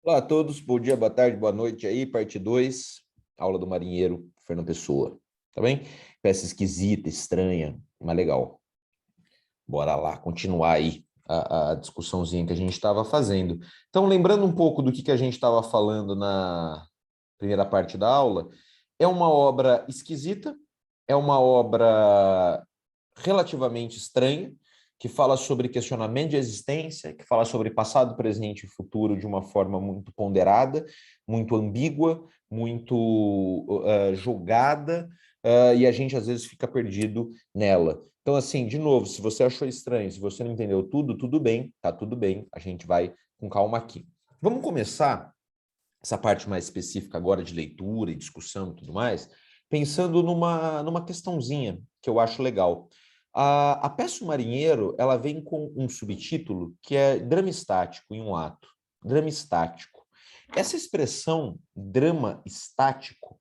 Olá a todos, bom dia, boa tarde, boa noite aí, parte 2, aula do marinheiro Fernando Pessoa, tá bem? Peça esquisita, estranha, mas legal. Bora lá, continuar aí a discussãozinha que a gente estava fazendo. Então, lembrando um pouco do que a gente estava falando na primeira parte da aula, é uma obra esquisita, é uma obra relativamente estranha, que fala sobre questionamento de existência, que fala sobre passado, presente e futuro de uma forma muito ponderada, muito ambígua, muito jogada, e a gente às vezes fica perdido nela. Então, assim, de novo, se você achou estranho, se você não entendeu tudo, tudo bem, tá tudo bem, a gente vai com calma aqui. Vamos começar essa parte mais específica agora de leitura e discussão e tudo mais, pensando numa questãozinha que eu acho legal. A peça O Marinheiro, ela vem com um subtítulo que é drama estático em um ato. Drama estático. Essa expressão drama estático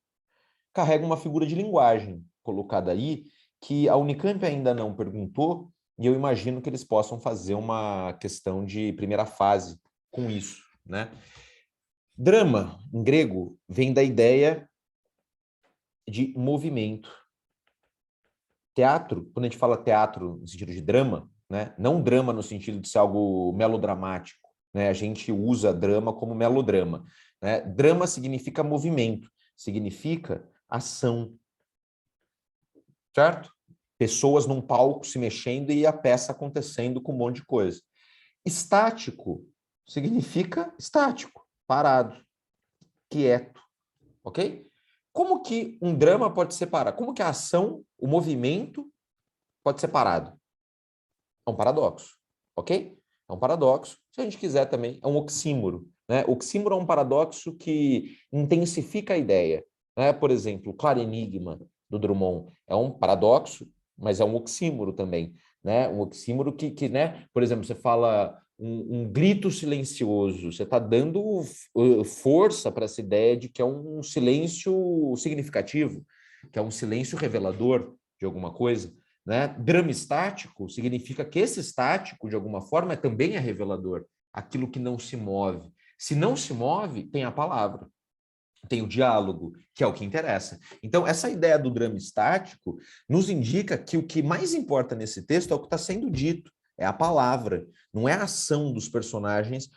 carrega uma figura de linguagem colocada aí que a Unicamp ainda não perguntou e eu imagino que eles possam fazer uma questão de primeira fase com isso, né? Drama, em grego, vem da ideia de movimento. Teatro, quando a gente fala teatro no sentido de drama, né? Não drama no sentido de ser algo melodramático, né? A gente usa drama como melodrama, né? Drama significa movimento, significa ação, certo? Pessoas num palco se mexendo e a peça acontecendo com um monte de coisa. Estático significa estático, parado, quieto, ok? Como que um drama pode separar? Como que a ação, o movimento pode ser parado? É um paradoxo, ok? É um paradoxo. Se a gente quiser também, é um oxímoro, né? Oxímoro é um paradoxo que intensifica a ideia, né? Por exemplo, o Claro Enigma do Drummond é um paradoxo, mas é um oxímoro também, né? Um oxímoro né? Por exemplo, você fala um grito silencioso, você está dando força para essa ideia de que é um silêncio significativo, que é um silêncio revelador de alguma coisa. Né? Drama estático significa que esse estático, de alguma forma, também é revelador, aquilo que não se move. Se não se move, tem a palavra, tem o diálogo, que é o que interessa. Então, essa ideia do drama estático nos indica que o que mais importa nesse texto é o que está sendo dito, é a palavra, não é a ação dos personagens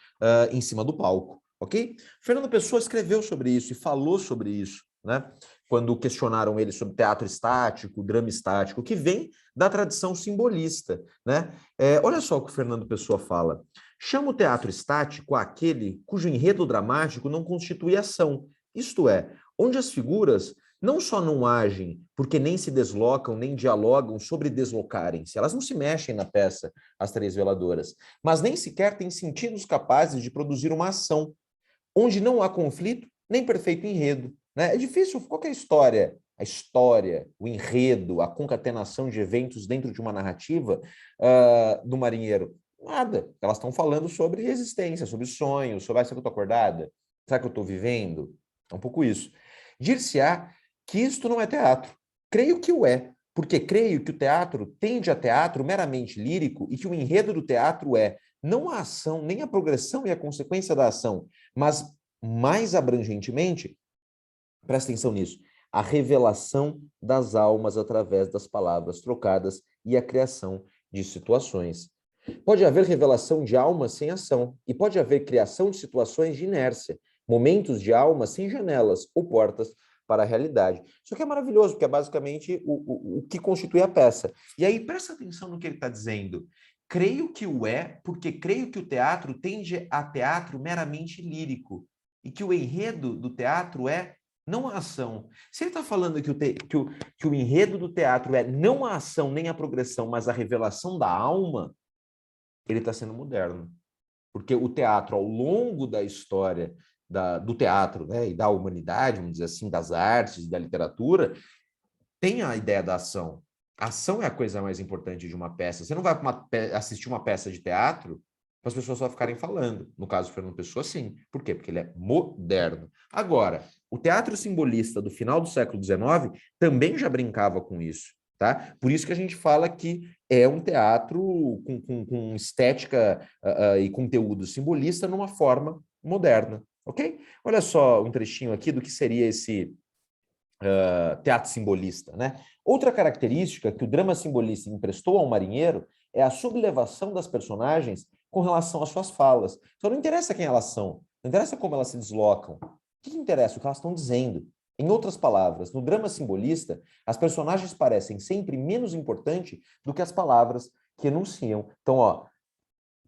em cima do palco, ok? Fernando Pessoa escreveu sobre isso e falou sobre isso, né? Quando questionaram ele sobre teatro estático, drama estático, que vem da tradição simbolista, né? Olha só o que o Fernando Pessoa fala. Chama o teatro estático aquele cujo enredo dramático não constitui ação, isto é, onde as figuras não só não agem porque nem se deslocam, nem dialogam sobre deslocarem-se, elas não se mexem na peça, as três veladoras, mas nem sequer têm sentidos capazes de produzir uma ação, onde não há conflito nem perfeito enredo. Né? É difícil, qualquer história, a história, o enredo, a concatenação de eventos dentro de uma narrativa do marinheiro. Nada. Elas estão falando sobre existência, sobre sonhos, sobre será que eu estou acordada? Será que eu estou vivendo? É um pouco isso. Dir-se-á que isto não é teatro. Creio que o é, porque creio que o teatro tende a teatro meramente lírico e que o enredo do teatro é não a ação, nem a progressão e a consequência da ação, mas mais abrangentemente, presta atenção nisso, a revelação das almas através das palavras trocadas e a criação de situações. Pode haver revelação de almas sem ação, e pode haver criação de situações de inércia, momentos de alma sem janelas ou portas para a realidade. Isso aqui é maravilhoso, porque é basicamente o que constitui a peça. E aí, presta atenção no que ele está dizendo. Creio que o é, porque creio que o teatro tende a teatro meramente lírico, e que o enredo do teatro é não a ação. Se ele está falando que o enredo do teatro é não a ação nem a progressão, mas a revelação da alma, ele está sendo moderno. Porque o teatro, ao longo da história do teatro, né, e da humanidade, vamos dizer assim, das artes, da literatura, tem a ideia da ação. A ação é a coisa mais importante de uma peça. Você não vai assistir uma peça de teatro para as pessoas só ficarem falando. No caso do Fernando Pessoa, sim. Por quê? Porque ele é moderno. Agora, o teatro simbolista do final do século XIX também já brincava com isso. Tá? Por isso que a gente fala que é um teatro com estética e conteúdo simbolista numa forma moderna. ok? Olha só um trechinho aqui do que seria esse teatro simbolista, né? Outra característica que o drama simbolista emprestou ao marinheiro é a sublevação das personagens com relação às suas falas. Então não interessa quem elas são, não interessa como elas se deslocam. O que interessa? O que elas estão dizendo. Em outras palavras, no drama simbolista, as personagens parecem sempre menos importantes do que as palavras que enunciam. Então, ó,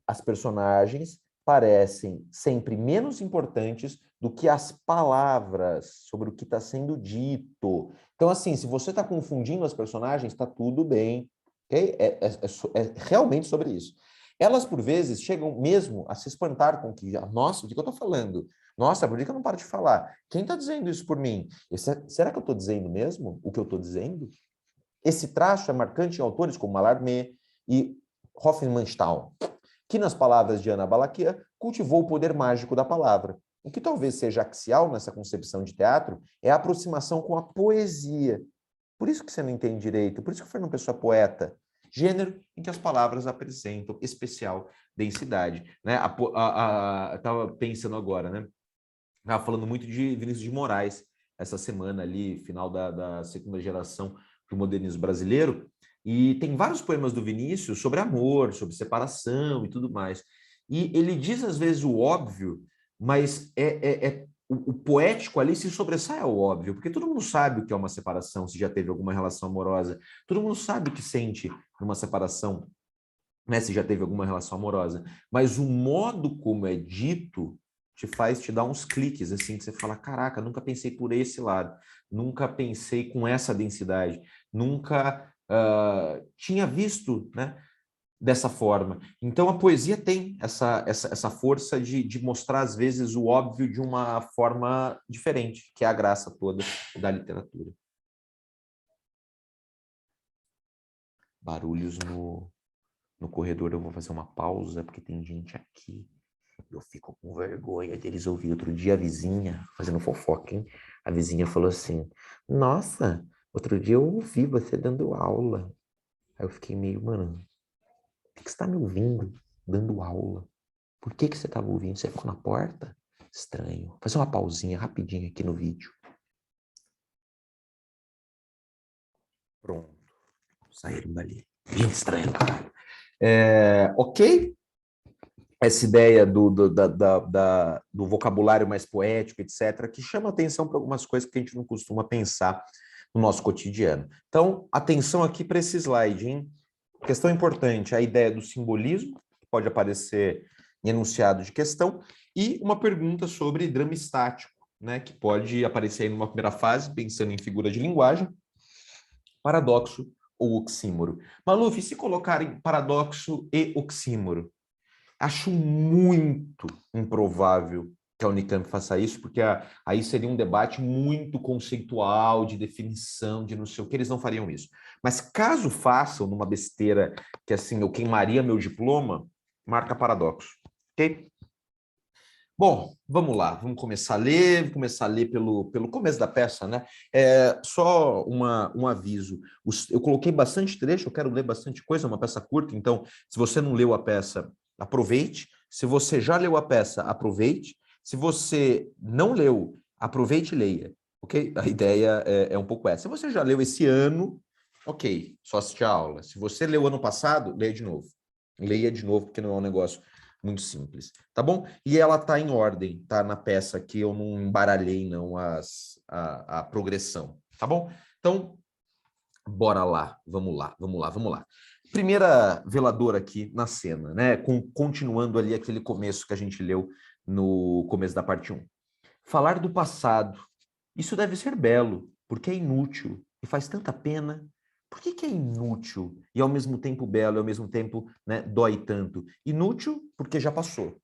as personagens parecem sempre menos importantes do que as palavras sobre o que está sendo dito. Então, assim, se você está confundindo as personagens, está tudo bem, ok? É realmente sobre isso. Elas, por vezes, chegam mesmo a se espantar com que, nossa, o que eu estou falando? Nossa, por que eu não paro de falar? Quem está dizendo isso por mim? Será que eu estou dizendo mesmo o que eu estou dizendo? Esse traço é marcante em autores como Mallarmé e Hofmannsthal, que, nas palavras de Ana Balaquia, cultivou o poder mágico da palavra. O que talvez seja axial nessa concepção de teatro é a aproximação com a poesia. Por isso que você não entende direito, por isso que o Fernando Pessoa é poeta. Gênero em que as palavras apresentam especial densidade. Né? Estava pensando agora, né? Estava falando muito de Vinícius de Moraes essa semana ali, final da segunda geração do modernismo brasileiro, e tem vários poemas do Vinícius sobre amor, sobre separação e tudo mais. E ele diz, às vezes, o óbvio, mas o poético ali se sobressai ao óbvio, porque todo mundo sabe o que é uma separação, se já teve alguma relação amorosa, todo mundo sabe o que sente numa separação, né, se já teve alguma relação amorosa, mas o modo como é dito te dar uns cliques, assim, que você fala, caraca, nunca pensei por esse lado, nunca pensei com essa densidade, nunca tinha visto, né, dessa forma. Então, a poesia tem essa força de mostrar, às vezes, o óbvio de uma forma diferente, que é a graça toda da literatura. Barulhos no corredor, eu vou fazer uma pausa, porque tem gente aqui. Eu fico com vergonha deles ouvir. Outro dia a vizinha, fazendo fofoca, hein? A vizinha falou assim, nossa, outro dia eu ouvi você dando aula. Aí eu fiquei meio, mano, por que você tá me ouvindo dando aula? Por que você tava ouvindo? Você ficou na porta? Estranho. Vou fazer uma pausinha rapidinho aqui no vídeo. Pronto. Saíram dali. Gente estranha, caralho. Ok? Essa ideia do vocabulário mais poético, etc., que chama atenção para algumas coisas que a gente não costuma pensar no nosso cotidiano. Então, atenção aqui para esse slide, hein? Questão importante, a ideia do simbolismo, que pode aparecer em enunciado de questão, e uma pergunta sobre drama estático, né, que pode aparecer em uma primeira fase, pensando em figura de linguagem, paradoxo ou oxímoro. Maluf, e se colocarem paradoxo e oxímoro? Acho muito improvável que a Unicamp faça isso, porque aí seria um debate muito conceitual, de definição, de não sei o que, eles não fariam isso. Mas caso façam numa besteira que assim, eu queimaria meu diploma, marca paradoxo, ok? Bom, vamos lá, vamos começar a ler pelo começo da peça, né? Só um aviso, eu coloquei bastante trecho, eu quero ler bastante coisa, é uma peça curta, então, se você não leu a peça, aproveite. Se você já leu a peça, aproveite. Se você não leu, aproveite e leia, ok? A ideia é um pouco essa. Se você já leu esse ano, ok, só assistir a aula. Se você leu ano passado, leia de novo. Leia de novo, porque não é um negócio muito simples, tá bom? E ela tá em ordem, tá na peça aqui, eu não embaralhei não a progressão, tá bom? Então, bora lá, vamos lá, vamos lá, vamos lá. Primeira veladora aqui na cena, né? Continuando ali aquele começo que a gente leu no começo da parte 1. Falar do passado, isso deve ser belo, porque é inútil e faz tanta pena. Por que é inútil e ao mesmo tempo belo, e ao mesmo tempo, né, dói tanto? Inútil porque já passou.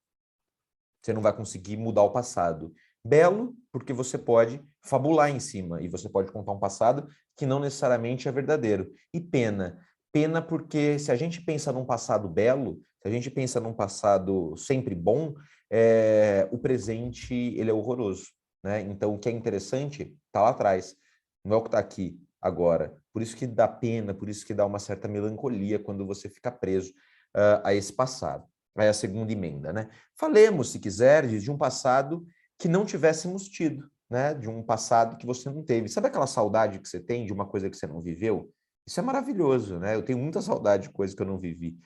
Você não vai conseguir mudar o passado. Belo porque você pode fabular em cima e você pode contar um passado que não necessariamente é verdadeiro. E pena. Pena porque se a gente pensa num passado belo, se a gente pensa num passado sempre bom, o presente ele é horroroso, né? Então o que é interessante está lá atrás, não é o que está aqui agora. Por isso que dá pena, por isso que dá uma certa melancolia quando você fica preso a esse passado. É a segunda emenda, né? Falemos, se quiseres, de um passado que não tivéssemos tido, né? De um passado que você não teve. Sabe aquela saudade que você tem de uma coisa que você não viveu? Isso é maravilhoso, né? Eu tenho muita saudade de coisas que eu não vivi.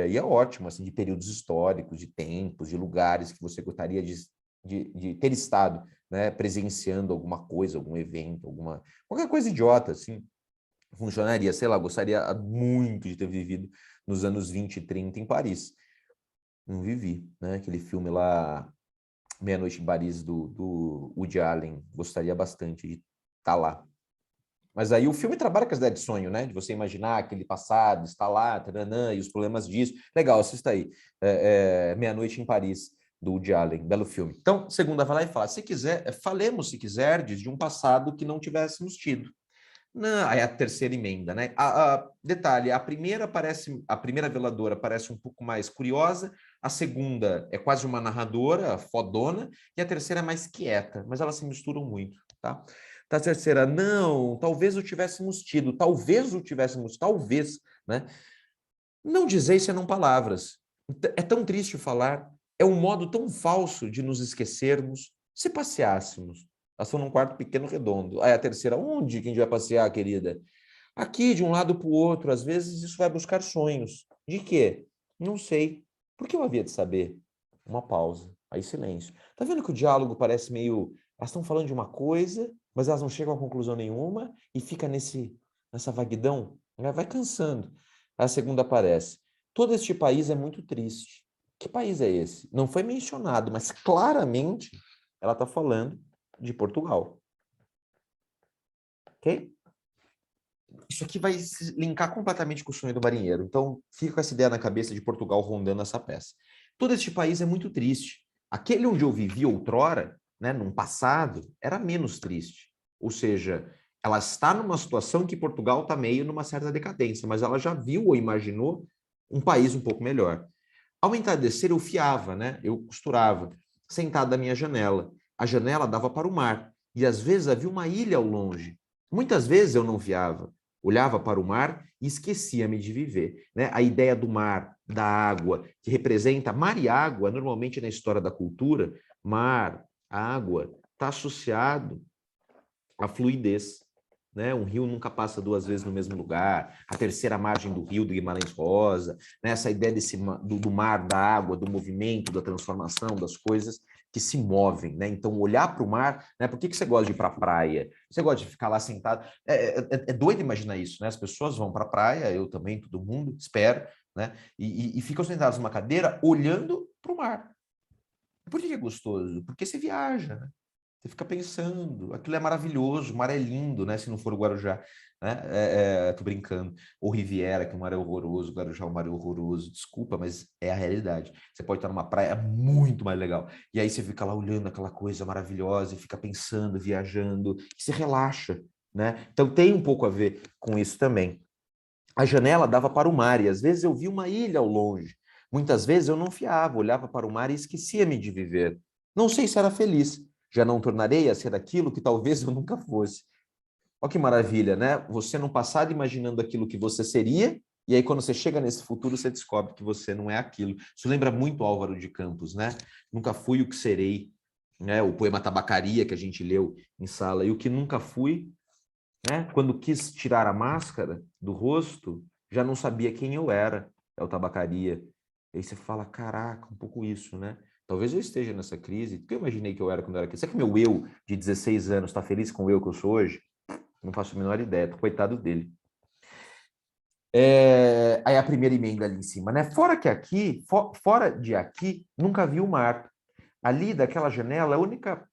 E é ótimo, assim, de períodos históricos, de tempos, de lugares que você gostaria de ter estado, né? Presenciando alguma coisa, algum evento, qualquer coisa idiota, assim. Funcionaria, sei lá, gostaria muito de ter vivido nos anos 20 e 30 em Paris. Não vivi, né? Aquele filme lá, Meia-Noite em Paris, do Woody Allen, gostaria bastante de estar lá. Mas aí o filme trabalha com a ideia de sonho, né? De você imaginar aquele passado, estar lá, taranã, e os problemas disso. Legal, assista aí. Meia-Noite em Paris, do Woody Allen, belo filme. Então, segunda vai lá e fala, se quiser, falemos, se quiserdes, de um passado que não tivéssemos tido. Não, aí a terceira emenda, né? Detalhe, a primeira veladora parece um pouco mais curiosa, a segunda é quase uma narradora, fodona, e a terceira é mais quieta, mas elas se misturam muito, tá? A terceira, não, talvez o tivéssemos tido, talvez o tivéssemos, talvez, né? Não dizeis senão palavras. É tão triste falar, é um modo tão falso de nos esquecermos. Se passeássemos, nós estamos num quarto pequeno redondo. Aí a terceira, onde que a gente vai passear, querida? Aqui, de um lado para o outro, às vezes isso vai buscar sonhos. De quê? Não sei. Por que eu havia de saber? Uma pausa. Aí silêncio. Tá vendo que o diálogo parece meio... Elas estão falando de uma coisa, mas elas não chegam a conclusão nenhuma e fica nessa vaguidão. Vai cansando. A segunda aparece. Todo este país é muito triste. Que país é esse? Não foi mencionado, mas claramente ela está falando de Portugal. Ok? Isso aqui vai se linkar completamente com o sonho do marinheiro. Então, fica com essa ideia na cabeça de Portugal rondando essa peça. Todo este país é muito triste. Aquele onde eu vivi outrora, né, num passado, era menos triste. Ou seja, ela está numa situação que Portugal está meio numa certa decadência, mas ela já viu ou imaginou um país um pouco melhor. Ao entardecer, eu fiava, né? Eu costurava, sentado à minha janela. A janela dava para o mar, e às vezes havia uma ilha ao longe. Muitas vezes eu não viava, olhava para o mar e esquecia-me de viver. Né? A ideia do mar, da água, que representa mar e água, normalmente na história da cultura, mar, água, está associado à fluidez. Né? Um rio nunca passa duas vezes no mesmo lugar, a terceira margem do rio do Guimarães Rosa, né? Essa ideia do mar, da água, do movimento, da transformação, das coisas que se movem, né? Então, olhar para o mar, né? Por que você gosta de ir para a praia? Você gosta de ficar lá sentado? É doido imaginar isso, né? As pessoas vão para a praia, eu também, todo mundo, espero, né? E ficam sentados numa cadeira olhando para o mar. Por que é gostoso? Porque você viaja, né? Você fica pensando, aquilo é maravilhoso, o mar é lindo, né? Se não for o Guarujá, né? Tô brincando. Ou Riviera, que o mar é horroroso, o Guarujá, o mar é horroroso. Desculpa, mas é a realidade. Você pode estar numa praia muito mais legal. E aí você fica lá olhando aquela coisa maravilhosa e fica pensando, viajando, e se relaxa, né? Então tem um pouco a ver com isso também. A janela dava para o mar e às vezes eu via uma ilha ao longe. Muitas vezes eu não fiava, olhava para o mar e esquecia-me de viver. Não sei se era feliz. Já não tornarei a ser aquilo que talvez eu nunca fosse. Olha que maravilha, né? Você no passado imaginando aquilo que você seria, e aí quando você chega nesse futuro, você descobre que você não é aquilo. Isso lembra muito Álvaro de Campos, né? Nunca fui o que serei, né? O poema Tabacaria que a gente leu em sala. E o que nunca fui, né? Quando quis tirar a máscara do rosto, já não sabia quem eu era. É o Tabacaria. E aí você fala, caraca, um pouco isso, né? Talvez eu esteja nessa crise, porque eu imaginei que eu era quando eu era criança. Será que meu eu de 16 anos está feliz com o eu que eu sou hoje? Não faço a menor ideia, coitado dele. Aí a primeira emenda ali em cima, né? Fora que aqui, fora de aqui, nunca vi o mar. Ali daquela janela, a única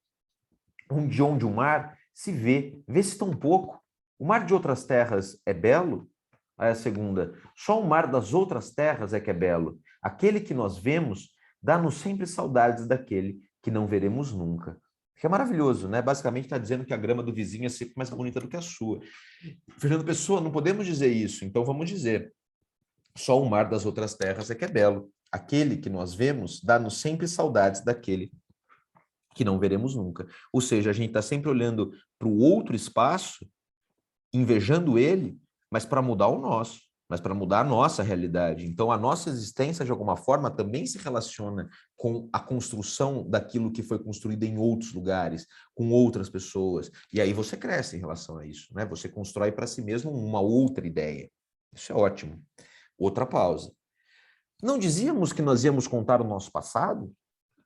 onde o mar se vê-se tão pouco. O mar de outras terras é belo? Aí a segunda, só o mar das outras terras é que é belo. Aquele que nós vemos dá-nos sempre saudades daquele que não veremos nunca. Que é maravilhoso, né? Basicamente está dizendo que a grama do vizinho é sempre mais bonita do que a sua. Fernando Pessoa, não podemos dizer isso, então vamos dizer: só o mar das outras terras é que é belo. Aquele que nós vemos dá-nos sempre saudades daquele que não veremos nunca. Ou seja, a gente está sempre olhando para o outro espaço, invejando ele, mas para mudar o nosso. mas para mudar a nossa realidade. Então, a nossa existência, de alguma forma, também se relaciona com a construção daquilo que foi construído em outros lugares, com outras pessoas. E aí você cresce em relação a isso, né? Você constrói para si mesmo uma outra ideia. Isso é ótimo. Outra pausa. Não dizíamos que nós íamos contar o nosso passado?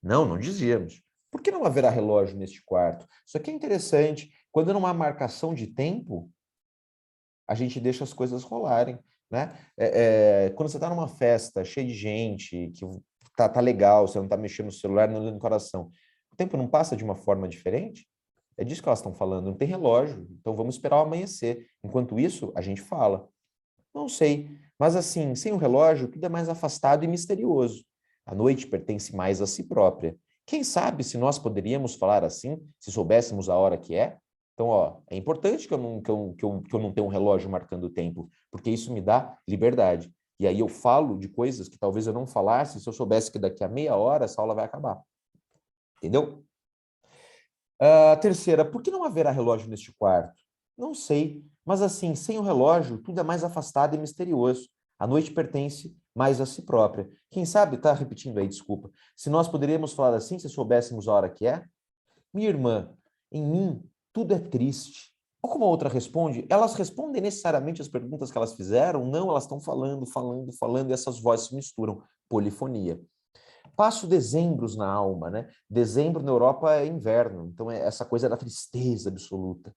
Não, não dizíamos. Por que não haverá relógio neste quarto? Isso aqui é interessante. Quando não há marcação de tempo, a gente deixa as coisas rolarem, né? Quando você está numa festa cheia de gente, que tá legal, você não está mexendo no celular, não olhando no coração, o tempo não passa de uma forma diferente? É disso que elas estão falando, não tem relógio, então vamos esperar o amanhecer. Enquanto isso, a gente fala. Não sei, mas assim, sem o relógio, tudo é mais afastado e misterioso. A noite pertence mais a si própria. Quem sabe se nós poderíamos falar assim, se soubéssemos a hora que é? Então, ó, é importante que eu não tenha um relógio marcando o tempo, porque isso me dá liberdade. E aí eu falo de coisas que talvez eu não falasse se eu soubesse que daqui a meia hora essa aula vai acabar. Entendeu? A terceira, por que não haverá relógio neste quarto? Não sei, mas assim, sem o relógio, tudo é mais afastado e misterioso. A noite pertence mais a si própria. Quem sabe, tá repetindo aí, desculpa. Se nós poderíamos falar assim, se soubéssemos a hora que é? Minha irmã, em mim, tudo é triste. Ou como a outra responde, elas respondem necessariamente as perguntas que elas fizeram? Não, elas estão falando, falando, falando, e essas vozes se misturam. Polifonia. Passo dezembros na alma, né? Dezembro na Europa é inverno, então é essa coisa da tristeza absoluta.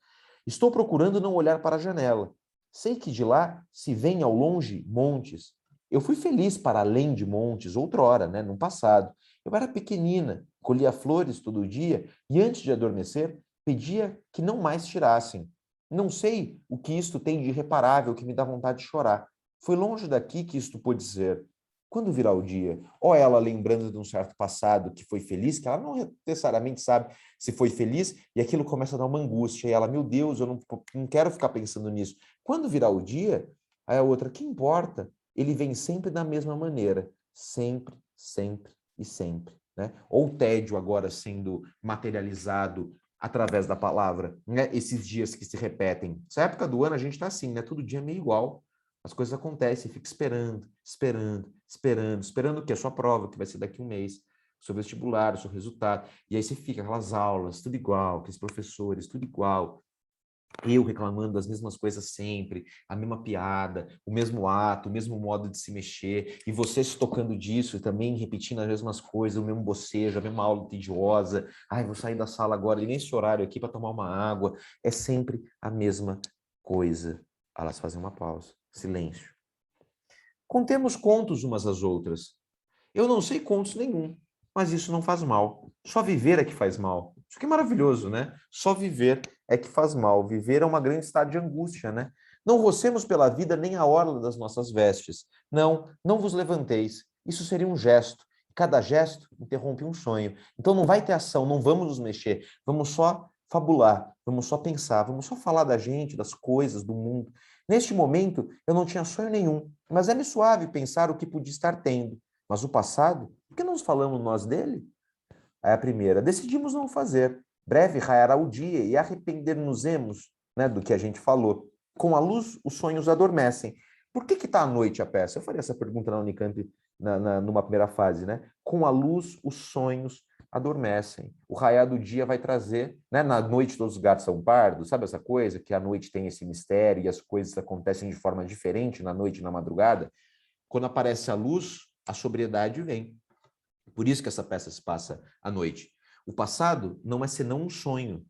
Estou procurando não olhar para a janela. Sei que de lá se vêem ao longe montes. Eu fui feliz para além de montes, outrora, né? No passado. Eu era pequenina, colhia flores todo dia e antes de adormecer, pedia que não mais tirassem. Não sei o que isto tem de irreparável que me dá vontade de chorar. Foi longe daqui que isto pôde ser. Quando virá o dia? Ou ela lembrando de um certo passado que foi feliz, que ela não necessariamente sabe se foi feliz, e aquilo começa a dar uma angústia, e ela, meu Deus, eu não quero ficar pensando nisso. Quando virá o dia, aí a outra, que importa? Ele vem sempre da mesma maneira, sempre, sempre e sempre. Né? Ou o tédio agora sendo materializado através da palavra, né? Esses dias que se repetem. Essa época do ano a gente está assim, né? Todo dia é meio igual. As coisas acontecem, fica esperando, esperando, esperando, esperando o quê? A sua prova, que vai ser daqui a um mês, o seu vestibular, o seu resultado. E aí você fica, aquelas aulas, tudo igual, aqueles professores, tudo igual. Eu reclamando das mesmas coisas sempre, a mesma piada, o mesmo ato, o mesmo modo de se mexer, e você se tocando disso e também repetindo as mesmas coisas, o mesmo bocejo, a mesma aula tediosa. Ai, vou sair da sala agora, e nesse horário aqui para tomar uma água. É sempre a mesma coisa. Elas fazem uma pausa. Silêncio. Contemos contos umas às outras. Eu não sei contos nenhum, mas isso não faz mal. Só viver é que faz mal. Isso que é maravilhoso, né? Só viver é que faz mal. Viver é uma grande estado de angústia, né? Não rocemos pela vida nem a orla das nossas vestes. Não, não vos levanteis. Isso seria um gesto. Cada gesto interrompe um sonho. Então não vai ter ação, não vamos nos mexer. Vamos só fabular, vamos só pensar, vamos só falar da gente, das coisas, do mundo. Neste momento, eu não tinha sonho nenhum, mas é-me suave pensar o que podia estar tendo. Mas o passado, por que não falamos nós dele? Aí a primeira, decidimos não fazer. Breve raiará o dia e arrepender-nos-emos, né, do que a gente falou. Com a luz, os sonhos adormecem. Por que está à noite a peça? Eu faria essa pergunta na Unicamp numa primeira fase, né? Com a luz, os sonhos adormecem. O raiar do dia vai trazer, né? Na noite todos os gatos são pardos, sabe essa coisa? Que a noite tem esse mistério e as coisas acontecem de forma diferente na noite e na madrugada. Quando aparece a luz, a sobriedade vem. Por isso que essa peça se passa à noite. O passado não é senão um sonho.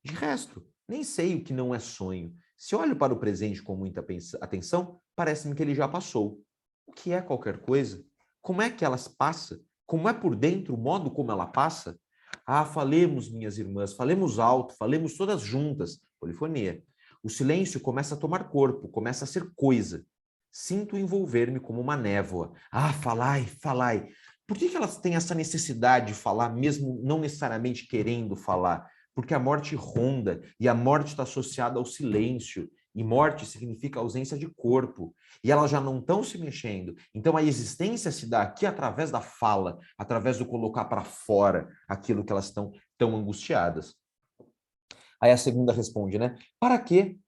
De resto, nem sei o que não é sonho. Se olho para o presente com muita atenção, parece-me que ele já passou. O que é qualquer coisa? Como é que ela passa? Como é por dentro o modo como ela passa? Ah, falemos, minhas irmãs, falemos alto, falemos todas juntas. Polifonia. O silêncio começa a tomar corpo, começa a ser coisa. Sinto envolver-me como uma névoa. Ah, falai, falai. Por que elas têm essa necessidade de falar, mesmo não necessariamente querendo falar? Porque a morte ronda, e a morte está associada ao silêncio, e morte significa ausência de corpo, e elas já não estão se mexendo. Então a existência se dá aqui através da fala, através do colocar para fora aquilo que elas estão tão angustiadas. Aí a segunda responde, né? Para quê?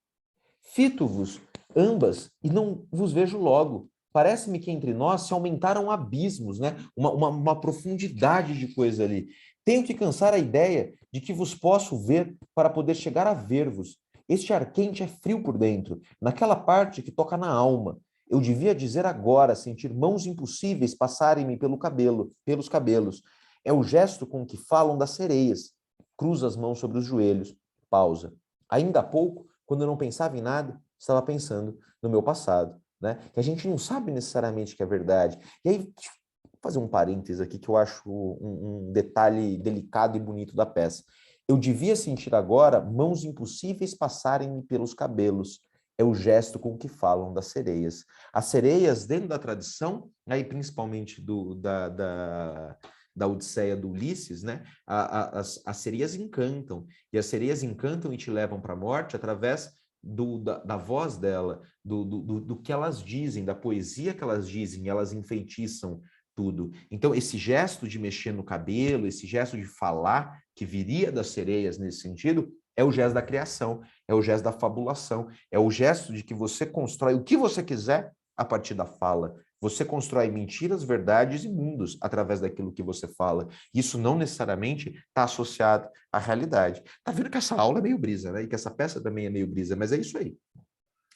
Fito-vos Ambas, e não vos vejo logo. Parece-me que entre nós se aumentaram abismos, né? Uma profundidade de coisa ali. Tenho que cansar a ideia de que vos posso ver para poder chegar a ver-vos. Este ar quente é frio por dentro, naquela parte que toca na alma. Eu devia dizer agora, sentir mãos impossíveis passarem-me pelos cabelos. É o gesto com que falam das sereias. Cruza as mãos sobre os joelhos. Pausa. Ainda há pouco, quando eu não pensava em nada, estava pensando no meu passado, né? Que a gente não sabe necessariamente que é verdade. E aí, deixa eu fazer um parênteses aqui que eu acho um detalhe delicado e bonito da peça. Eu devia sentir agora mãos impossíveis passarem-me pelos cabelos. É o gesto com que falam das sereias. As sereias, dentro da tradição, aí principalmente da Odisseia do Ulisses, né? As sereias encantam. E as sereias encantam e te levam para a morte através da voz dela, do que elas dizem, da poesia que elas dizem, elas enfeitiçam tudo. Então, esse gesto de mexer no cabelo, esse gesto de falar, que viria das sereias nesse sentido, é o gesto da criação, é o gesto da fabulação, é o gesto de que você constrói o que você quiser a partir da fala. Você constrói mentiras, verdades e mundos através daquilo que você fala. Isso não necessariamente está associado à realidade. Tá vendo que essa aula é meio brisa, né? E que essa peça também é meio brisa, mas é isso aí.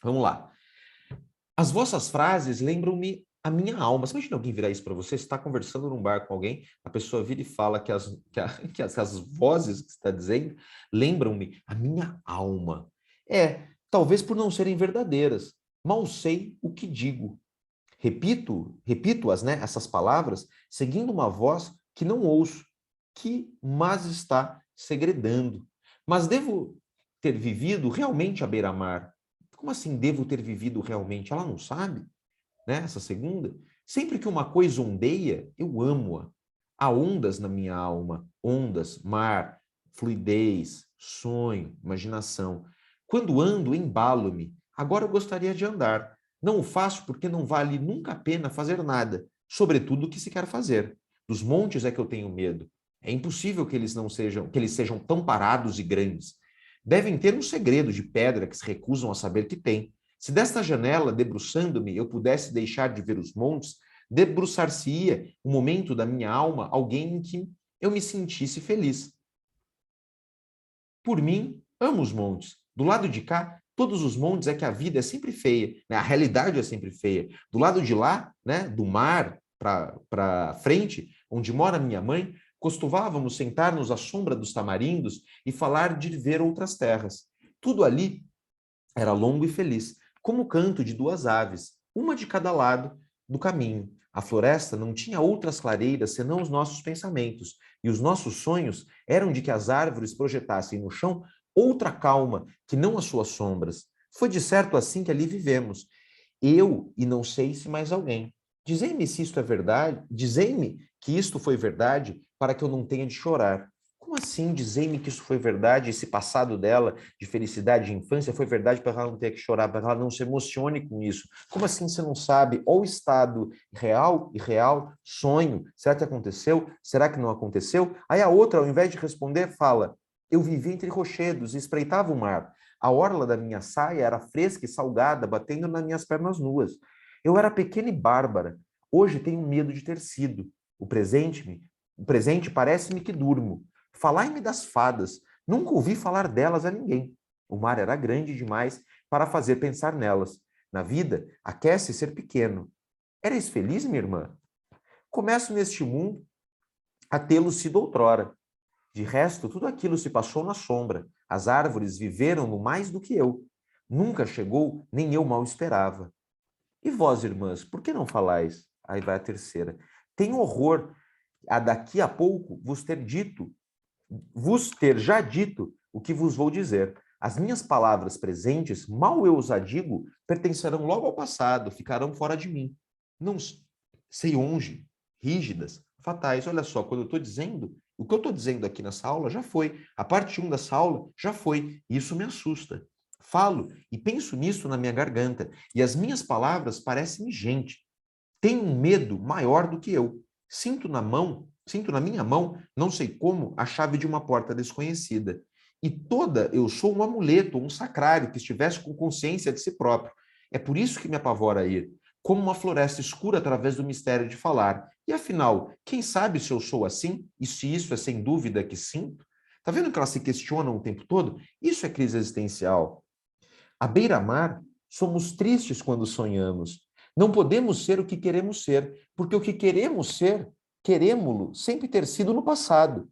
Vamos lá. As vossas frases lembram-me a minha alma. Você imagina alguém virar isso para você? Você está conversando num bar com alguém, a pessoa vira e fala que as vozes que você está dizendo lembram-me a minha alma. Talvez por não serem verdadeiras. Mal sei o que digo. Repito-as, né, essas palavras, seguindo uma voz que não ouço, que mas está segredando. Mas devo ter vivido realmente à beira-mar. Como assim devo ter vivido realmente? Ela não sabe, né? Essa segunda. Sempre que uma coisa ondeia, eu amo-a. Há ondas na minha alma, ondas, mar, fluidez, sonho, imaginação. Quando ando, embalo-me. Agora eu gostaria de andar. Não o faço porque não vale nunca a pena fazer nada, sobretudo o que se quer fazer. Dos montes é que eu tenho medo. É impossível que eles sejam tão parados e grandes. Devem ter um segredo de pedra que se recusam a saber que têm. Se desta janela, debruçando-me, eu pudesse deixar de ver os montes, debruçar-se-ia um momento da minha alma alguém em que eu me sentisse feliz. Por mim, amo os montes. Do lado de cá, todos os montes é que a vida é sempre feia, né? A realidade é sempre feia. Do lado de lá, né, do mar para frente, onde mora minha mãe, costumávamos sentar-nos à sombra dos tamarindos e falar de ver outras terras. Tudo ali era longo e feliz, como o canto de duas aves, uma de cada lado do caminho. A floresta não tinha outras clareiras senão os nossos pensamentos, e os nossos sonhos eram de que as árvores projetassem no chão outra calma que não as suas sombras. Foi de certo assim que ali vivemos. Eu e não sei se mais alguém. Dizei-me se isto é verdade, dizei-me que isto foi verdade para que eu não tenha de chorar. Como assim? Dizei-me que isso foi verdade, esse passado dela de felicidade de infância foi verdade para ela não ter que chorar, para ela não se emocione com isso. Como assim você não sabe? Ou o estado real, irreal, sonho, será que aconteceu? Será que não aconteceu? Aí a outra, ao invés de responder, fala: eu vivi entre rochedos e espreitava o mar. A orla da minha saia era fresca e salgada, batendo nas minhas pernas nuas. Eu era pequena e bárbara. Hoje tenho medo de ter sido. O presente parece-me que durmo. Falai-me das fadas. Nunca ouvi falar delas a ninguém. O mar era grande demais para fazer pensar nelas. Na vida, aquece ser pequeno. Eres feliz, minha irmã? Começo neste mundo a tê-lo sido outrora. De resto, tudo aquilo se passou na sombra. As árvores viveram no mais do que eu. Nunca chegou, nem eu mal esperava. E vós, irmãs, por que não falais? Aí vai a terceira. Tenho horror a daqui a pouco vos ter já dito o que vos vou dizer. As minhas palavras presentes, mal eu os a digo, pertencerão logo ao passado, ficarão fora de mim. Não sei onde, rígidas, fatais. Olha só, quando eu estou dizendo, o que eu estou dizendo aqui nessa aula já foi. A parte 1 dessa aula já foi. Isso me assusta. Falo e penso nisso na minha garganta. E as minhas palavras parecem gente. Tenho um medo maior do que eu. Sinto na minha mão, não sei como, a chave de uma porta desconhecida. E toda eu sou um amuleto, um sacrário que estivesse com consciência de si próprio. É por isso que me apavora ir, como uma floresta escura através do mistério de falar. E afinal, quem sabe se eu sou assim? E se isso é sem dúvida que sinto? Tá vendo que elas se questionam o tempo todo? Isso é crise existencial. À beira-mar, somos tristes quando sonhamos. Não podemos ser o que queremos ser, porque o que queremos ser, queremos-lo sempre ter sido no passado.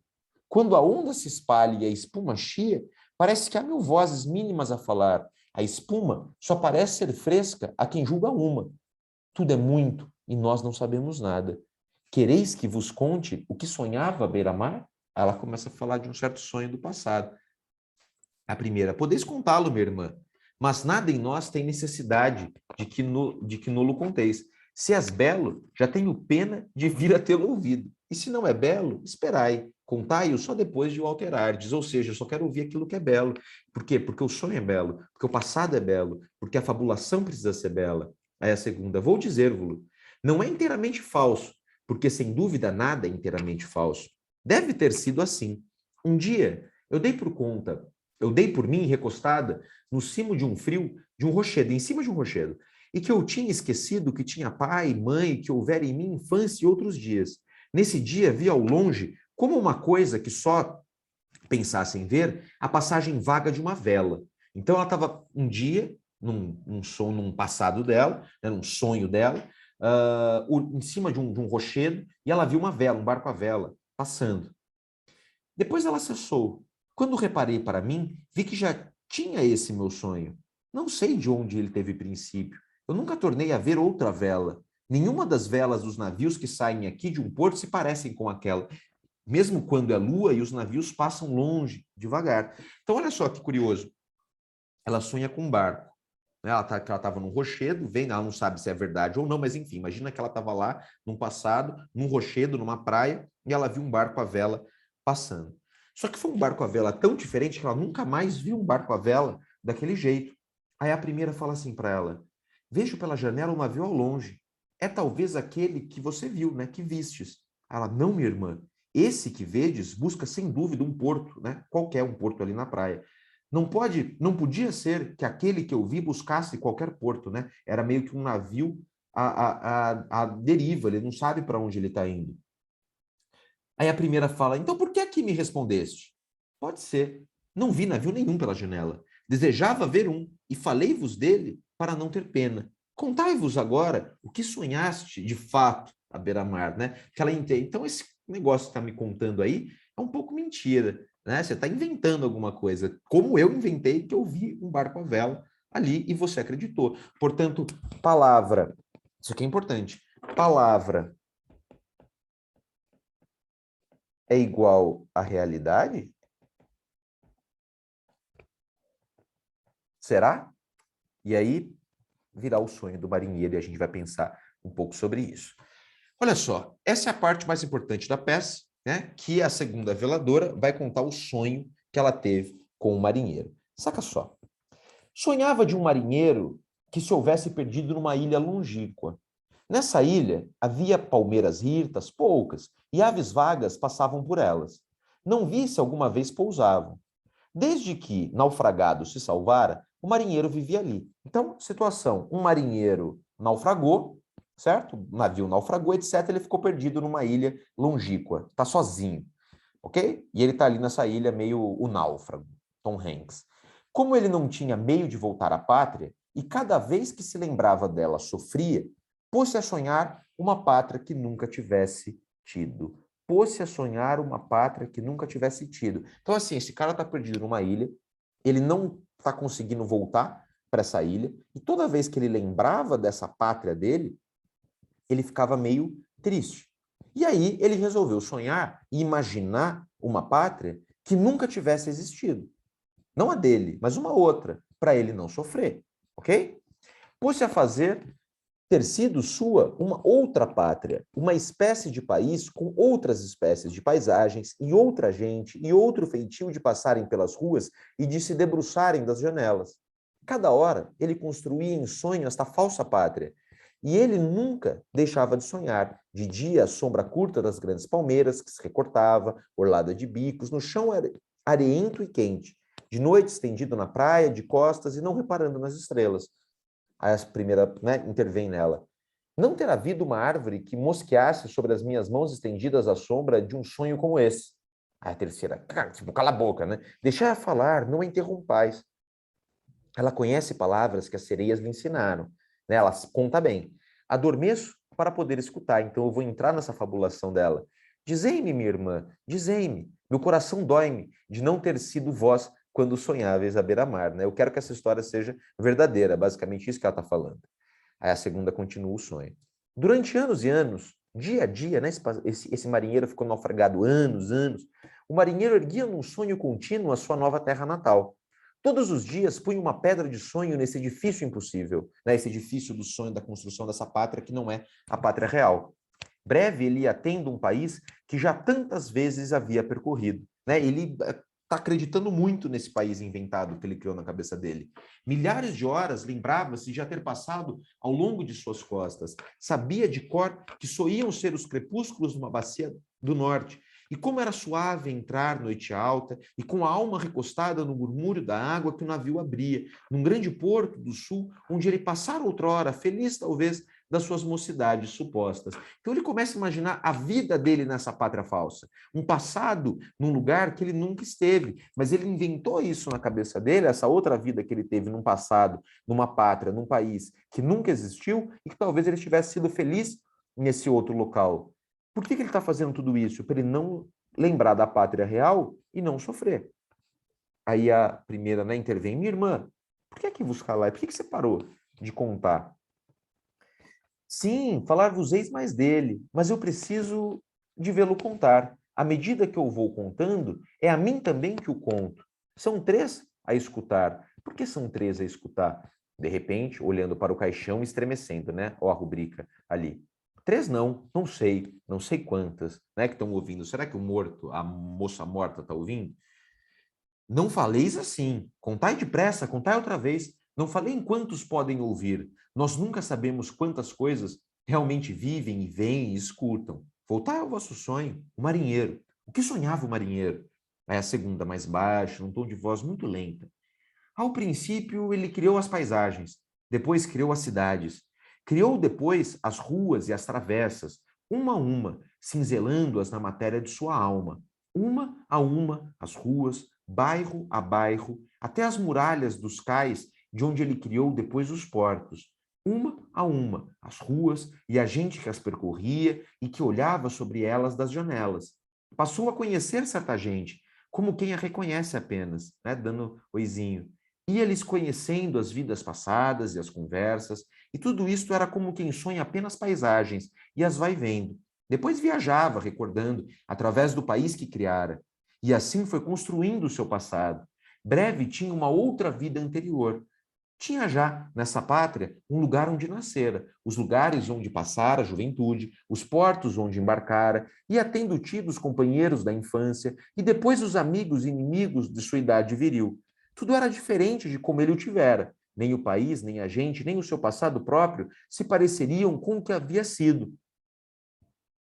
Quando a onda se espalha e a espuma chia, parece que há mil vozes mínimas a falar. A espuma só parece ser fresca a quem julga uma. Tudo é muito e nós não sabemos nada. Quereis que vos conte o que sonhava à beira-mar? Ela começa a falar de um certo sonho do passado. A primeira, podeis contá-lo, minha irmã, mas nada em nós tem necessidade de que nulo conteis. Se és belo, já tenho pena de vir a tê-lo ouvido. E se não é belo, esperai. Contai-o só depois de o alterardes. Ou seja, eu só quero ouvir aquilo que é belo. Por quê? Porque o sonho é belo, porque o passado é belo, porque a fabulação precisa ser bela. Aí a segunda, vou dizer-vos, não é inteiramente falso, porque sem dúvida nada é inteiramente falso. Deve ter sido assim. Um dia, eu dei por mim recostada no cimo de um frio, de um rochedo, em cima de um rochedo, e que eu tinha esquecido que tinha pai, mãe, que houvera em mim infância e outros dias. Nesse dia vi ao longe, como uma coisa que só pensasse em ver, a passagem vaga de uma vela. Então ela estava um dia, num passado dela, né, num sonho dela, em cima de um rochedo, e ela viu uma vela, um barco à vela, passando. Depois ela cessou. Quando reparei para mim, vi que já tinha esse meu sonho. Não sei de onde ele teve princípio. Eu nunca tornei a ver outra vela. Nenhuma das velas dos navios que saem aqui de um porto se parecem com aquela, mesmo quando é lua e os navios passam longe, devagar. Então, olha só que curioso. Ela sonha com um barco. Ela estava num rochedo, ela não sabe se é verdade ou não, mas enfim, imagina que ela estava lá, num passado, num rochedo, numa praia, e ela viu um barco à vela passando. Só que foi um barco à vela tão diferente que ela nunca mais viu um barco à vela daquele jeito. Aí a primeira fala assim para ela: vejo pela janela um navio ao longe. É talvez aquele que você viu, né? Que vistes. Ela, não, minha irmã. Esse que vedes busca sem dúvida um porto, né? Qualquer um porto ali na praia. Não podia ser que aquele que eu vi buscasse qualquer porto, né? Era meio que um navio à deriva, ele não sabe para onde ele está indo. Aí a primeira fala, então por que aqui me respondeste? Pode ser. Não vi navio nenhum pela janela. Desejava ver um, e falei-vos dele para não ter pena. Contai-vos agora o que sonhaste de fato à beira-mar, né? Que ela entende. Então, esse negócio que está me contando aí é um pouco mentira, né? Você está inventando alguma coisa. Como eu inventei que eu vi um barco à vela ali e você acreditou. Portanto, palavra. Isso aqui é importante. Palavra é igual à realidade? Será? E aí virá o sonho do marinheiro e a gente vai pensar um pouco sobre isso. Olha só, essa é a parte mais importante da peça, né? Que a segunda veladora vai contar o sonho que ela teve com o marinheiro. Saca só. Sonhava de um marinheiro que se houvesse perdido numa ilha longínqua. Nessa ilha havia palmeiras hirtas, poucas, e aves vagas passavam por elas. Não vi se alguma vez pousavam. Desde que naufragado se salvara, o marinheiro vivia ali. Então, situação, um marinheiro naufragou, certo? O navio naufragou, etc. Ele ficou perdido numa ilha longínqua, está sozinho, ok? E ele está ali nessa ilha meio o náufrago, Tom Hanks. Como ele não tinha meio de voltar à pátria, e cada vez que se lembrava dela sofria, pôs-se a sonhar uma pátria que nunca tivesse tido. Pôs-se a sonhar uma pátria que nunca tivesse tido. Então, assim, esse cara está perdido numa ilha, ele não está conseguindo voltar para essa ilha, e toda vez que ele lembrava dessa pátria dele, ele ficava meio triste. E aí ele resolveu sonhar e imaginar uma pátria que nunca tivesse existido. Não a dele, mas uma outra, para ele não sofrer, ok? Pôs-se a fazer ter sido sua uma outra pátria, uma espécie de país com outras espécies de paisagens e outra gente e outro feitio de passarem pelas ruas e de se debruçarem das janelas. Cada hora ele construía em sonho esta falsa pátria, e ele nunca deixava de sonhar. De dia, a sombra curta das grandes palmeiras que se recortava, orlada de bicos, no chão areento e quente. De noite, estendido na praia, de costas e não reparando nas estrelas. Aí a primeira, né, intervém nela. Não ter havido uma árvore que mosqueasse sobre as minhas mãos estendidas à sombra de um sonho como esse. Aí a terceira, cara, tipo, cala a boca, né? Deixai-a falar, não a interrompais. Ela conhece palavras que as sereias lhe ensinaram, né? Ela conta bem. Adormeço para poder escutar, então eu vou entrar nessa fabulação dela. Dizei-me, minha irmã, dizei-me. Meu coração dói-me de não ter sido vós quando sonháveis à beira-mar, né? Eu quero que essa história seja verdadeira, basicamente isso que ela está falando. Aí a segunda continua o sonho. Durante anos e anos, dia a dia, né, esse marinheiro ficou naufragado anos. O marinheiro erguia num sonho contínuo a sua nova terra natal. Todos os dias punha uma pedra de sonho nesse edifício impossível, né, esse edifício do sonho da construção dessa pátria que não é a pátria real. Breve ele ia tendo um país que já tantas vezes havia percorrido. Né? Ele está acreditando muito nesse país inventado que ele criou na cabeça dele. Milhares de horas lembrava-se de já ter passado ao longo de suas costas. Sabia de cor que só iam ser os crepúsculos numa bacia do norte. E como era suave entrar noite alta, e com a alma recostada no murmúrio da água que o navio abria, num grande porto do sul, onde ele passara outrora, feliz talvez, das suas mocidades supostas. Então ele começa a imaginar a vida dele nessa pátria falsa, um passado num lugar que ele nunca esteve, mas ele inventou isso na cabeça dele, essa outra vida que ele teve num passado, numa pátria, num país que nunca existiu e que talvez ele tivesse sido feliz nesse outro local. Por que ele está fazendo tudo isso? Para ele não lembrar da pátria real e não sofrer. Aí a primeira, né, intervém, minha irmã, por que vos calai? Por que você parou de contar? Sim, falar-vos-eis mais dele, mas eu preciso de vê-lo contar. À medida que eu vou contando, é a mim também que o conto. São três a escutar. Por que são três a escutar? De repente, olhando para o caixão, estremecendo, né? Ó, a rubrica ali. Três não sei, não sei quantas, né, que estão ouvindo. Será que o morto, a moça morta está ouvindo? Não faleis assim. Contai depressa, contai outra vez. Não falei em quantos podem ouvir. Nós nunca sabemos quantas coisas realmente vivem e veem e escutam. Voltai ao vosso sonho, o marinheiro. O que sonhava o marinheiro? Aí a segunda, mais baixa, num tom de voz muito lenta. Ao princípio, ele criou as paisagens, depois criou as cidades. Criou depois as ruas e as travessas, uma a uma, cinzelando-as na matéria de sua alma. Uma a uma, as ruas, bairro a bairro, até as muralhas dos cais, de onde ele criou depois os portos. Uma a uma, as ruas e a gente que as percorria e que olhava sobre elas das janelas. Passou a conhecer certa gente, como quem a reconhece apenas, né, dando oizinho. Ia-lhes conhecendo as vidas passadas e as conversas, e tudo isto era como quem sonha apenas paisagens e as vai vendo. Depois viajava, recordando, através do país que criara. E assim foi construindo o seu passado. Breve tinha uma outra vida anterior. Tinha já, nessa pátria, um lugar onde nascera, os lugares onde passara a juventude, os portos onde embarcara, ia tendo tido os companheiros da infância e depois os amigos e inimigos de sua idade viril. Tudo era diferente de como ele o tivera. Nem o país, nem a gente, nem o seu passado próprio se pareceriam com o que havia sido.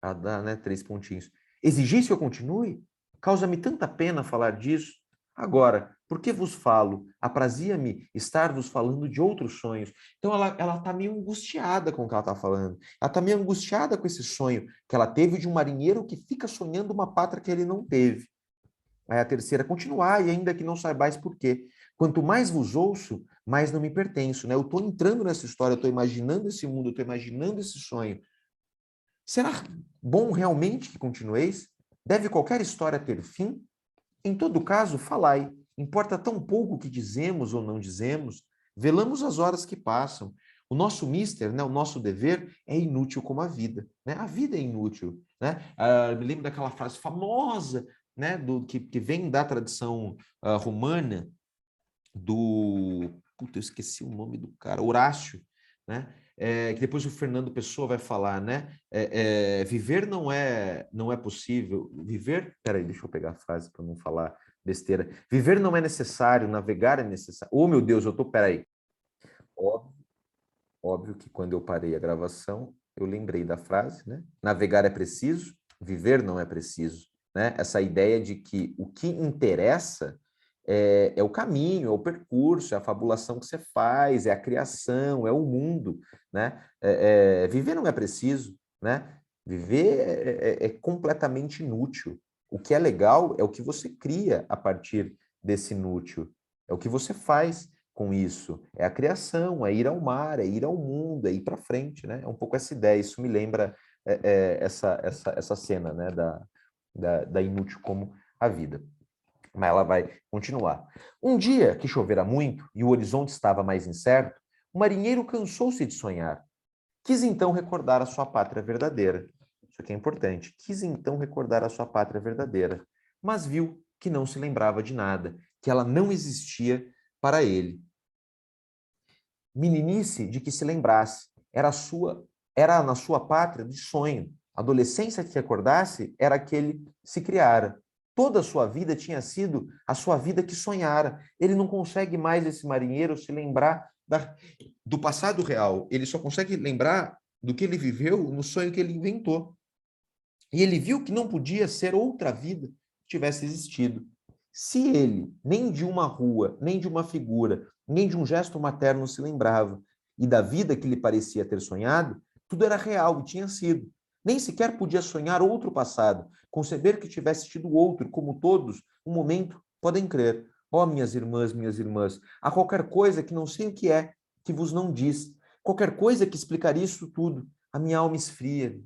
Ah, dá, né? 3 pontinhos. Exigis que eu continue? Causa-me tanta pena falar disso. Agora, por que vos falo? Aprazia-me estar-vos falando de outros sonhos. Então, ela está meio angustiada com o que ela está falando. Ela está meio angustiada com esse sonho que ela teve de um marinheiro que fica sonhando uma pátria que ele não teve. Aí a terceira, continuai, ainda que não saibais por quê. Quanto mais vos ouço, mais não me pertenço. Né? Eu estou entrando nessa história, eu estou imaginando esse mundo, eu estou imaginando esse sonho. Será bom realmente que continueis? Deve qualquer história ter fim? Em todo caso, falai. Importa tão pouco o que dizemos ou não dizemos. Velamos as horas que passam. O nosso mister, né, o nosso dever é inútil como a vida. Né? A vida é inútil. Né? Me lembro daquela frase famosa, né, que vem da tradição romana, do... Puta, eu esqueci o nome do cara, Horácio, né? Que depois o Fernando Pessoa vai falar, né? Viver não é possível. Viver, peraí, deixa eu pegar a frase para não falar besteira. Viver não é necessário, navegar é necessário. Oh, meu Deus, peraí. Óbvio, óbvio que quando eu parei a gravação, eu lembrei da frase, né? Navegar é preciso, viver não é preciso, né? Essa ideia de que o que interessa é o caminho, é o percurso, é a fabulação que você faz, é a criação, é o mundo, né? Viver não é preciso, né? Viver é completamente inútil. O que é legal é o que você cria a partir desse inútil, é o que você faz com isso, é a criação, é ir ao mar, é ir ao mundo, é ir para frente, né? É um pouco essa ideia, isso me lembra essa cena, né? Da inútil como a vida. Mas ela vai continuar. Um dia que chovera muito e o horizonte estava mais incerto, o marinheiro cansou-se de sonhar. Quis então recordar a sua pátria verdadeira. Isso aqui é importante. Quis então recordar a sua pátria verdadeira, mas viu que não se lembrava de nada, que ela não existia para ele. Meninice de que se lembrasse, era na sua pátria de sonho. Adolescência que recordasse era que ele se criara. Toda a sua vida tinha sido a sua vida que sonhara. Ele não consegue mais, esse marinheiro, se lembrar do passado real. Ele só consegue lembrar do que ele viveu no sonho que ele inventou. E ele viu que não podia ser outra vida que tivesse existido. Se ele nem de uma rua, nem de uma figura, nem de um gesto materno se lembrava, e da vida que lhe parecia ter sonhado, tudo era real e tinha sido. Nem sequer podia sonhar outro passado, conceber que tivesse tido outro, como todos, um momento, podem crer. Ó, minhas irmãs, há qualquer coisa que não sei o que é, que vos não diz, qualquer coisa que explicaria isso tudo, a minha alma esfria.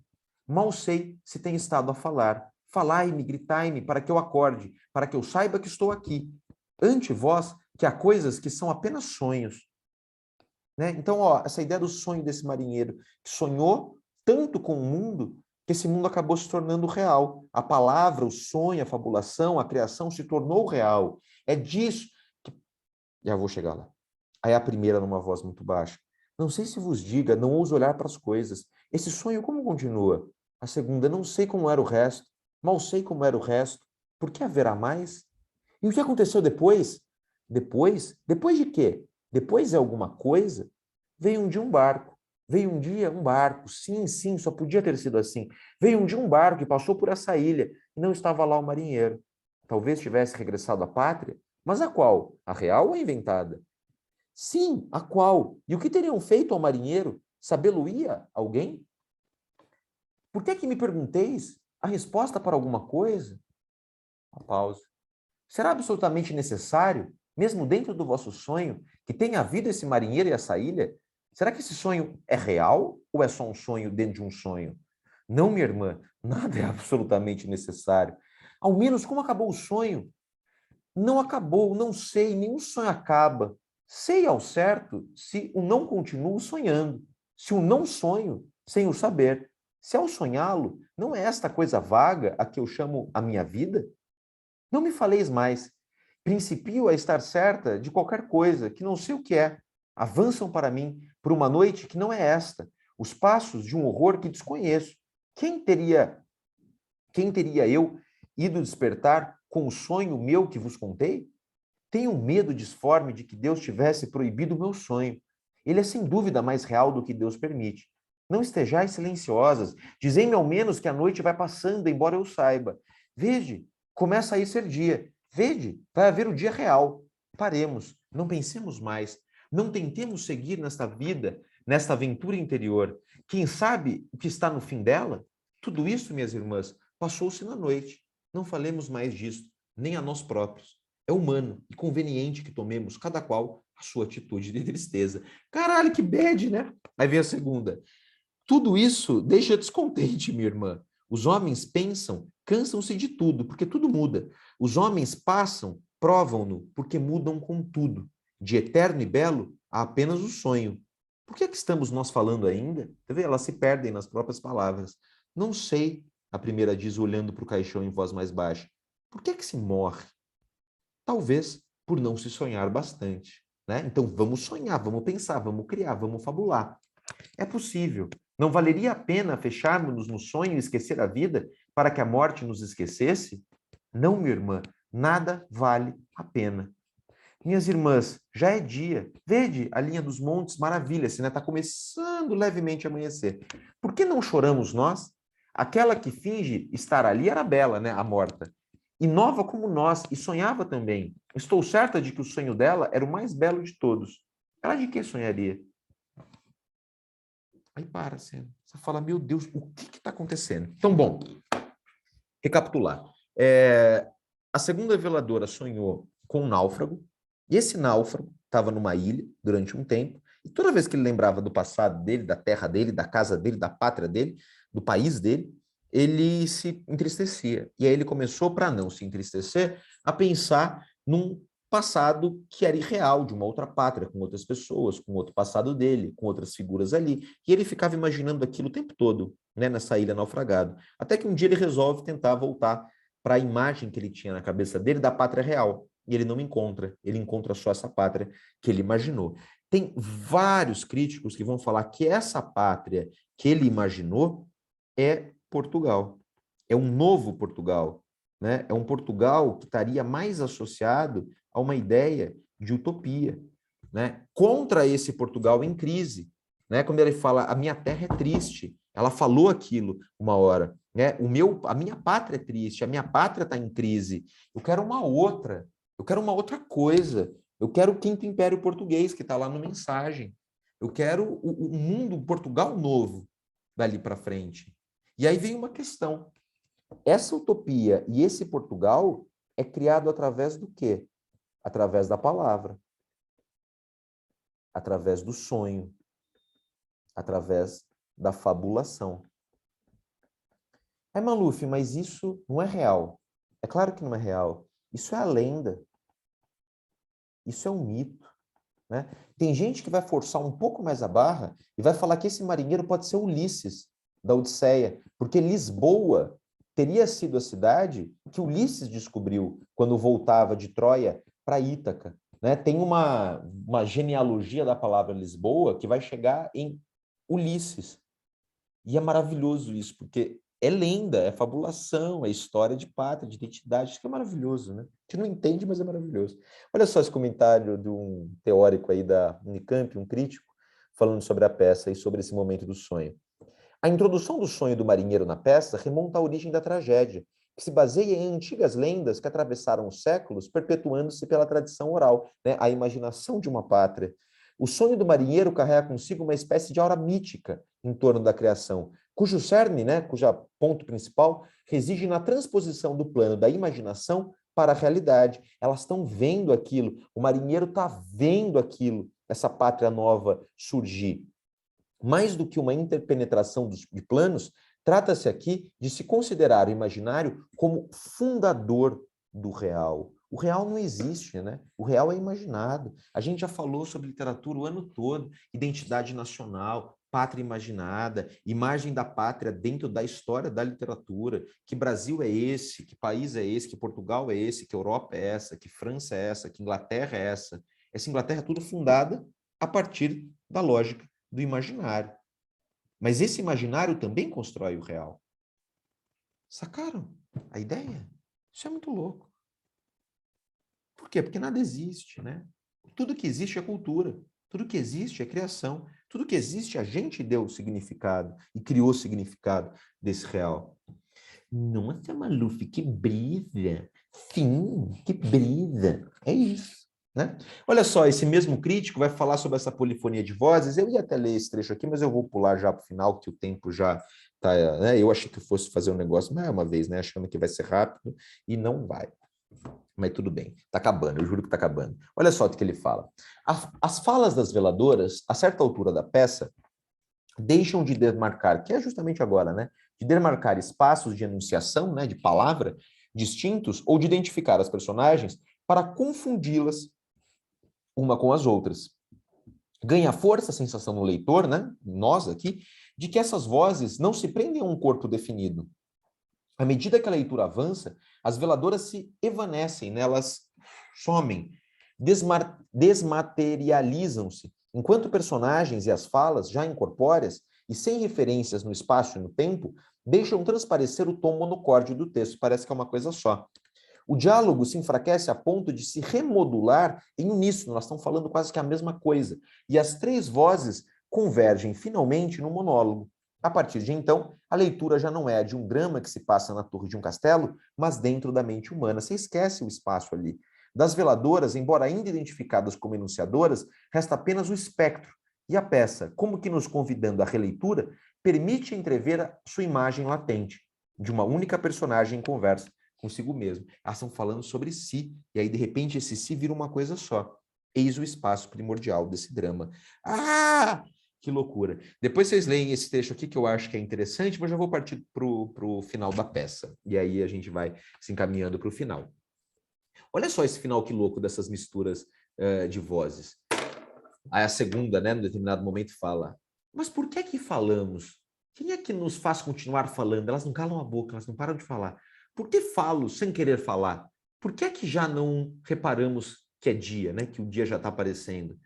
Mal sei se tem estado a falar. Falai-me, gritai-me, para que eu acorde, para que eu saiba que estou aqui. Ante vós, que há coisas que são apenas sonhos. Né? Então, ó, essa ideia do sonho desse marinheiro, que sonhou tanto com o mundo, que esse mundo acabou se tornando real. A palavra, o sonho, a fabulação, a criação se tornou real. É disso que... Já vou chegar lá. Aí a primeira, numa voz muito baixa. Não sei se vos diga, não ouso olhar para as coisas. Esse sonho como continua? A segunda, não sei como era o resto. Mal sei como era o resto. Por que haverá mais? E o que aconteceu depois? Depois? Depois de quê? Depois é alguma coisa? Veio um dia um barco. Veio um dia um barco. Sim, sim, só podia ter sido assim. Veio um dia um barco e passou por essa ilha. E não estava lá o marinheiro. Talvez tivesse regressado à pátria. Mas a qual? A real ou a inventada? Sim, a qual? E o que teriam feito ao marinheiro? Sabê-lo-ia alguém? Por que é que me pergunteis? A resposta para alguma coisa? Uma pausa. Será absolutamente necessário, mesmo dentro do vosso sonho, que tenha havido esse marinheiro e essa ilha? Será que esse sonho é real ou é só um sonho dentro de um sonho? Não, minha irmã, nada é absolutamente necessário. Ao menos, como acabou o sonho? Não acabou, não sei, nenhum sonho acaba. Sei ao certo se o não continuo sonhando, se o não sonho sem o saber. Se ao sonhá-lo, não é esta coisa vaga a que eu chamo a minha vida? Não me faleis mais. Principio a estar certa de qualquer coisa, que não sei o que é. Avançam para mim por uma noite que não é esta, os passos de um horror que desconheço. Quem teria eu ido despertar com o sonho meu que vos contei? Tenho medo disforme de que Deus tivesse proibido o meu sonho. Ele é sem dúvida mais real do que Deus permite. Não estejais silenciosas. Dizei-me ao menos que a noite vai passando, embora eu saiba. Vede, começa a ser dia. Vede, vai haver o dia real. Paremos, não pensemos mais. Não tentemos seguir nesta vida, nesta aventura interior. Quem sabe o que está no fim dela? Tudo isso, minhas irmãs, passou-se na noite. Não falemos mais disso, nem a nós próprios. É humano e conveniente que tomemos, cada qual, a sua atitude de tristeza. Caralho, que bad, né? Aí vem a segunda. Tudo isso deixa descontente, minha irmã. Os homens pensam, cansam-se de tudo, porque tudo muda. Os homens passam, provam-no, porque mudam com tudo. De eterno e belo, há apenas o sonho. Por que é que estamos nós falando ainda? Elas se perdem nas próprias palavras. Não sei, a primeira diz, olhando para o caixão em voz mais baixa. Por que é que se morre? Talvez por não se sonhar bastante, né? Então vamos sonhar, vamos pensar, vamos criar, vamos fabular. É possível. Não valeria a pena fecharmos-nos no sonho e esquecer a vida para que a morte nos esquecesse? Não, minha irmã, nada vale a pena. Minhas irmãs, já é dia. Vede a linha dos montes, maravilha-se, né? Está começando levemente a amanhecer. Por que não choramos nós? Aquela que finge estar ali era Bela, né? A morta. e nova como nós, e sonhava também. Estou certa de que o sonho dela era o mais belo de todos. Ela de que sonharia? Aí para, você fala, meu Deus, o que está acontecendo? Então, bom, recapitular. A segunda veladora sonhou com um náufrago, e esse náufrago estava numa ilha durante um tempo, e toda vez que ele lembrava do passado dele, da terra dele, da casa dele, da pátria dele, do país dele, ele se entristecia. E aí ele começou, para não se entristecer, a pensar num passado que era irreal, de uma outra pátria, com outras pessoas, com outro passado dele, com outras figuras ali. E ele ficava imaginando aquilo o tempo todo, né, nessa ilha naufragado. Até que um dia ele resolve tentar voltar para a imagem que ele tinha na cabeça dele da pátria real. E ele não encontra, ele encontra só essa pátria que ele imaginou. Tem vários críticos que vão falar que essa pátria que ele imaginou é Portugal. É um novo Portugal, né? É um Portugal que estaria mais associado a uma ideia de utopia, né? Contra esse Portugal em crise, né? Quando ele fala, a minha terra é triste, ela falou aquilo uma hora, né? A minha pátria é triste, a minha pátria está em crise. Eu quero uma outra, coisa. Eu quero o Quinto Império Português que está lá no Mensagem. Eu quero o mundo, Portugal novo dali para frente. E aí vem uma questão. Essa utopia e esse Portugal é criado através do quê? Através da palavra, através do sonho, através da fabulação. Aí, Maluf, mas isso não é real. É claro que não é real. Isso é a lenda. Isso é um mito. Né? Tem gente que vai forçar um pouco mais a barra e vai falar que esse marinheiro pode ser Ulisses, da Odisseia, porque Lisboa teria sido a cidade que Ulisses descobriu quando voltava de Troia para Ítaca. Né? Tem uma genealogia da palavra Lisboa que vai chegar em Ulisses. E é maravilhoso isso, porque é lenda, é fabulação, é história de pátria, de identidade. Isso que é maravilhoso, né? A gente não entende, mas é maravilhoso. Olha só esse comentário de um teórico aí da Unicamp, um crítico, falando sobre a peça e sobre esse momento do sonho. A introdução do sonho do marinheiro na peça remonta à origem da tragédia, que se baseia em antigas lendas que atravessaram os séculos, perpetuando-se pela tradição oral, né? A imaginação de uma pátria. O sonho do marinheiro carrega consigo uma espécie de aura mítica em torno da criação, cujo cerne, né, cujo ponto principal, reside na transposição do plano da imaginação para a realidade. Elas estão vendo aquilo, o marinheiro está vendo aquilo, essa pátria nova surgir. Mais do que uma interpenetração de planos, trata-se aqui de se considerar o imaginário como fundador do real. O real não existe, né? O real é imaginado. A gente já falou sobre literatura o ano todo, identidade nacional, pátria imaginada, imagem da pátria dentro da história da literatura, que Brasil é esse, que país é esse, que Portugal é esse, que Europa é essa, que França é essa, que Inglaterra é essa. Essa Inglaterra é tudo fundada a partir da lógica do imaginário. Mas esse imaginário também constrói o real. Sacaram a ideia? Isso é muito louco. Por quê? Porque nada existe, né? Tudo que existe é cultura. Tudo que existe é criação. Tudo que existe, a gente deu significado e criou significado desse real. Nossa, Maluf, que brisa. Sim, que brisa. É isso. Né? Olha só, esse mesmo crítico vai falar sobre essa polifonia de vozes. Eu ia até ler esse trecho aqui, mas eu vou pular já para o final, que o tempo já está. Né? Eu achei que fosse fazer um negócio mais uma vez, né? Achando que vai ser rápido, e não vai. Mas tudo bem, está acabando, eu juro que está acabando. Olha só o que ele fala. As falas das veladoras, a certa altura da peça, deixam de demarcar, que é justamente agora, né? De demarcar espaços de enunciação, né? De palavra, distintos, ou de identificar as personagens para confundi-las uma com as outras. Ganha força a sensação no leitor, né? Nós aqui, de que essas vozes não se prendem a um corpo definido. À medida que a leitura avança, as veladoras se evanecem, né? Elas somem, desmaterializam-se, enquanto personagens e as falas, já incorpóreas e sem referências no espaço e no tempo, deixam transparecer o tom monocórdio do texto. Parece que é uma coisa só. O diálogo se enfraquece a ponto de se remodular em uníssono, nós estamos falando quase que a mesma coisa. E as três vozes convergem finalmente no monólogo. A partir de então, a leitura já não é de um drama que se passa na torre de um castelo, mas dentro da mente humana. Você esquece o espaço ali. Das veladoras, embora ainda identificadas como enunciadoras, resta apenas o espectro. E a peça, como que nos convidando à releitura, permite entrever a sua imagem latente, de uma única personagem em conversa consigo mesmo. Elas estão falando sobre si, e aí, de repente, esse si vira uma coisa só. Eis o espaço primordial desse drama. Ah! Que loucura. Depois vocês leem esse trecho aqui que eu acho que é interessante, mas já vou partir para o final da peça. E aí a gente vai se encaminhando para o final. Olha só esse final que louco dessas misturas de vozes. Aí a segunda, né, num determinado momento, fala: mas por que falamos? Quem é que nos faz continuar falando? Elas não calam a boca, elas não param de falar. Por que falo sem querer falar? Por que é que já não reparamos que é dia, né, que o dia já está aparecendo?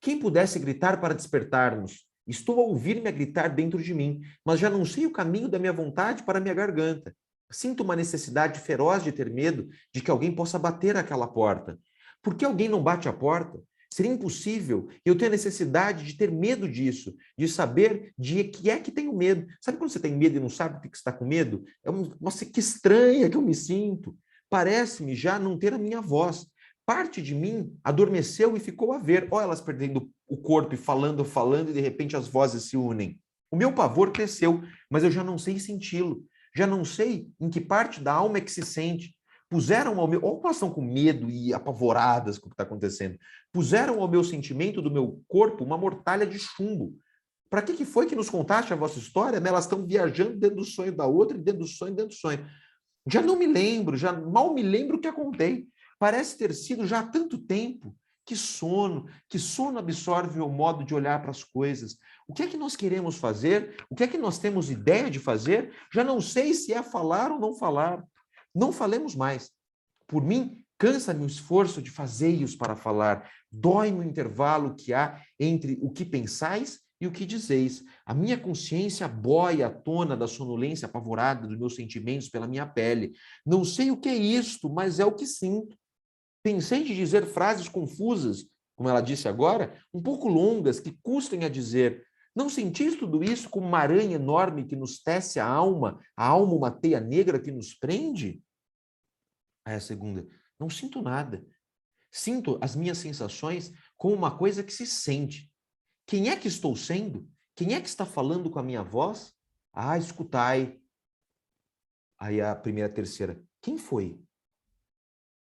Quem pudesse gritar para despertar-nos? Estou a ouvir-me a gritar dentro de mim, mas já não sei o caminho da minha vontade para a minha garganta. Sinto uma necessidade feroz de ter medo de que alguém possa bater aquela porta. Por que alguém não bate a porta? Seria impossível. Eu tenho a necessidade de ter medo disso, de saber de que é que tenho medo. Sabe quando você tem medo e não sabe por que está com medo? Nossa, que estranha que eu me sinto. Parece-me já não ter a minha voz. Parte de mim adormeceu e ficou a ver. Olha elas perdendo o corpo e falando, e de repente as vozes se unem. O meu pavor cresceu, mas eu já não sei senti-lo. Já não sei em que parte da alma é que se sente. Puseram ao meu... Olha como elas estão com medo e apavoradas com o que está acontecendo. Puseram ao meu sentimento do meu corpo uma mortalha de chumbo. Para que foi que nos contaste a vossa história? Elas estão viajando dentro do sonho da outra, e dentro do sonho, dentro do sonho. Já não me lembro, já mal me lembro o que eu contei. Parece ter sido já há tanto tempo. Que sono absorve o modo de olhar para as coisas. O que é que nós queremos fazer? O que é que nós temos ideia de fazer? Já não sei se é falar ou não falar. Não falemos mais. Por mim, cansa-me o esforço de fazei-os para falar. Dói-me o intervalo que há entre o que pensais e o que dizeis. A minha consciência boia à tona da sonolência apavorada dos meus sentimentos pela minha pele. Não sei o que é isto, mas é o que sinto. Pensei de dizer frases confusas, como ela disse agora, um pouco longas, que custem a dizer. Não sentis tudo isso como uma aranha enorme que nos tece a alma uma teia negra que nos prende? Aí a segunda, não sinto nada. Sinto as minhas sensações como uma coisa que se sente. Quem é que estou sendo? Quem é que está falando com a minha voz? Ah, escutai. Aí a primeira, a terceira, quem foi?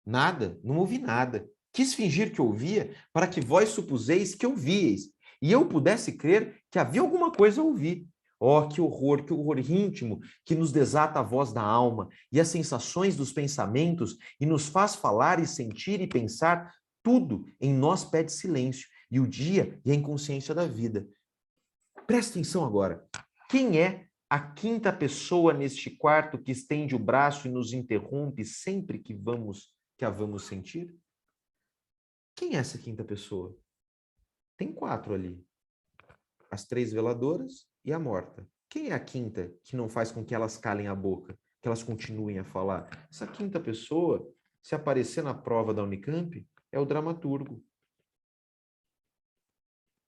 Nada, não ouvi nada. Quis fingir que ouvia, para que vós supuseis que ouvíeis, e eu pudesse crer que havia alguma coisa a ouvir. Oh, que horror íntimo, que nos desata a voz da alma e as sensações dos pensamentos e nos faz falar e sentir e pensar tudo em nós pede silêncio, e o dia e a inconsciência da vida. Presta atenção agora. Quem é a quinta pessoa neste quarto que estende o braço e nos interrompe sempre que a vamos sentir? Quem é essa quinta pessoa? Tem 4 ali. As 3 veladoras e a morta. Quem é a quinta que não faz com que elas calem a boca, que elas continuem a falar? Essa quinta pessoa, se aparecer na prova da Unicamp, é o dramaturgo.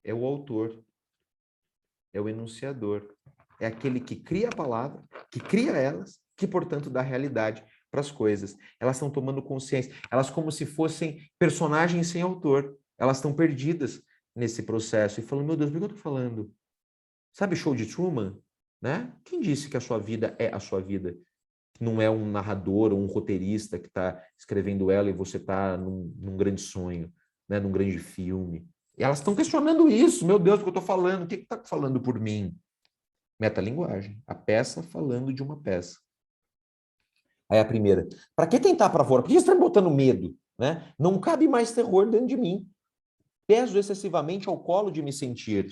É o autor. É o enunciador. É aquele que cria a palavra, que cria elas, que, portanto, dá realidade para as coisas. Elas estão tomando consciência. Elas como se fossem personagens sem autor. Elas estão perdidas nesse processo e falando, meu Deus, por que eu estou falando? Sabe Show de Truman? Né? Quem disse que a sua vida é a sua vida? Não é um narrador ou um roteirista que está escrevendo ela e você está num grande sonho, né? Num grande filme. E elas estão questionando isso. Meu Deus, o que eu estou falando? O que está falando por mim? Metalinguagem. A peça falando de uma peça. Aí a primeira. Para que tentar para fora? Por que você está me botando medo? Né? Não cabe mais terror dentro de mim. Peso excessivamente ao colo de me sentir.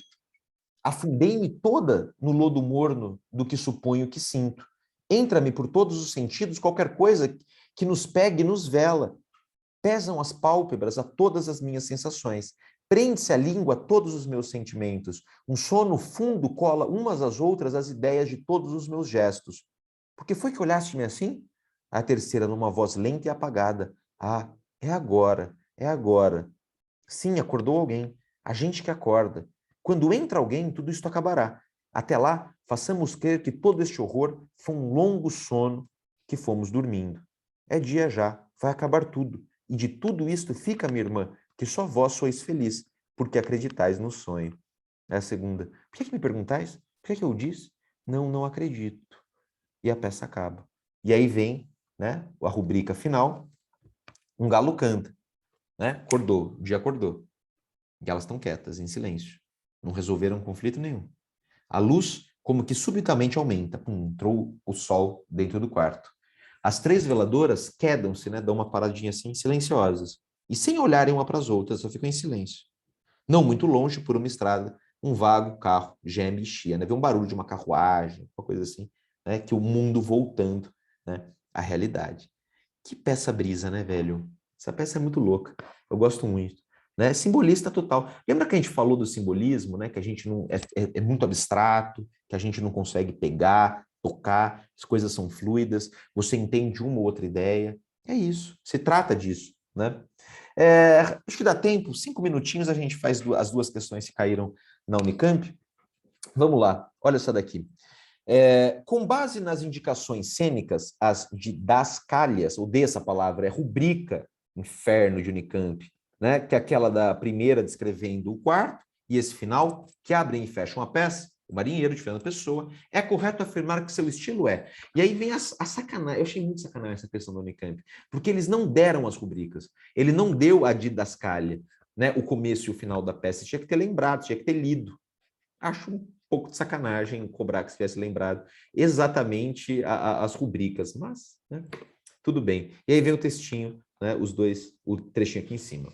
Afundei-me toda no lodo morno do que suponho que sinto. Entra-me por todos os sentidos qualquer coisa que nos pegue e nos vela. Pesam as pálpebras a todas as minhas sensações. Prende-se a língua a todos os meus sentimentos. Um sono fundo cola umas às outras as ideias de todos os meus gestos. Por que foi que olhaste-me assim? A terceira, numa voz lenta e apagada. Ah, é agora, é agora. Sim, acordou alguém. A gente que acorda. Quando entra alguém, tudo isso acabará. Até lá, Façamos crer que todo este horror foi um longo sono que fomos dormindo. É dia já, vai acabar tudo. E de tudo isto fica, minha irmã, que só vós sois feliz, porque acreditais no sonho. É a segunda. Por que me perguntais? Por que eu disse? Não, não acredito. E a peça acaba. E aí vem, né, a rubrica final, um galo canta, né? Acordou, o dia acordou. E elas estão quietas, em silêncio. Não resolveram conflito nenhum. A luz, como que subitamente aumenta. Pum, entrou o sol dentro do quarto. As três veladoras quedam-se, né? Dão uma paradinha assim, silenciosas. E sem olharem uma para as outras, só ficam em silêncio. Não muito longe, por uma estrada, um vago carro geme e chia, né? Vê um barulho de uma carruagem, uma coisa assim, né? Que o mundo voltando, né? À realidade. Que peça brisa, né, velho? Essa peça é muito louca. Eu gosto muito. Né? Simbolista total. Lembra que a gente falou do simbolismo, né? Que a gente não é muito abstrato, que a gente não consegue pegar, tocar, as coisas são fluidas, você entende uma ou outra ideia. É isso. Se trata disso, né? Acho que dá tempo, 5 minutinhos a gente faz as duas questões que caíram na Unicamp. Vamos lá, olha essa daqui. Com base nas indicações cênicas, as didascálias, ou dessa palavra, é rubrica, inferno de Unicamp, né? Que é aquela da primeira descrevendo o quarto, e esse final, que abrem e fecham a peça, o marinheiro de Fernando Pessoa, é correto afirmar que seu estilo é. E aí vem a sacanagem, eu achei muito sacanagem essa questão da Unicamp, porque eles não deram as rubricas, ele não deu a didascália, né? O começo e o final da peça, tinha que ter lembrado, tinha que ter lido. Acho um pouco de sacanagem cobrar que se tivesse lembrado exatamente as rubricas, mas né, tudo bem. E aí vem o textinho, né, os dois, o trechinho aqui em cima.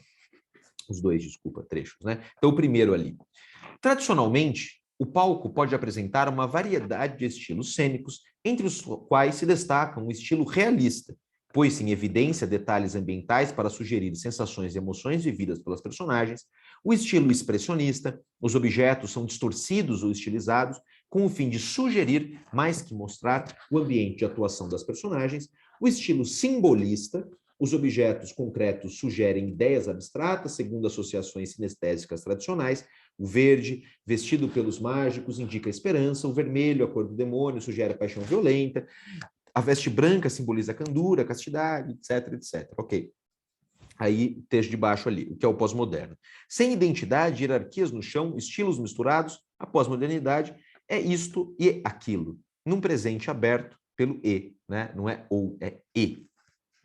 Os dois, desculpa, trechos, né? Então, o primeiro ali. Tradicionalmente, o palco pode apresentar uma variedade de estilos cênicos, entre os quais se destacam o estilo realista, pôs-se em evidência detalhes ambientais para sugerir sensações e emoções vividas pelas personagens, o estilo expressionista, os objetos são distorcidos ou estilizados, com o fim de sugerir, mais que mostrar, o ambiente de atuação das personagens, o estilo simbolista, os objetos concretos sugerem ideias abstratas, segundo associações sinestésicas tradicionais. O verde, vestido pelos mágicos, indica esperança. O vermelho, a cor do demônio, sugere a paixão violenta. A veste branca simboliza a candura, a castidade, etc, etc. Ok. Aí, texto de baixo ali, o que é o pós-moderno. Sem identidade, hierarquias no chão, estilos misturados, a pós-modernidade é isto e aquilo. Num presente aberto pelo e, né? Não é ou, é e.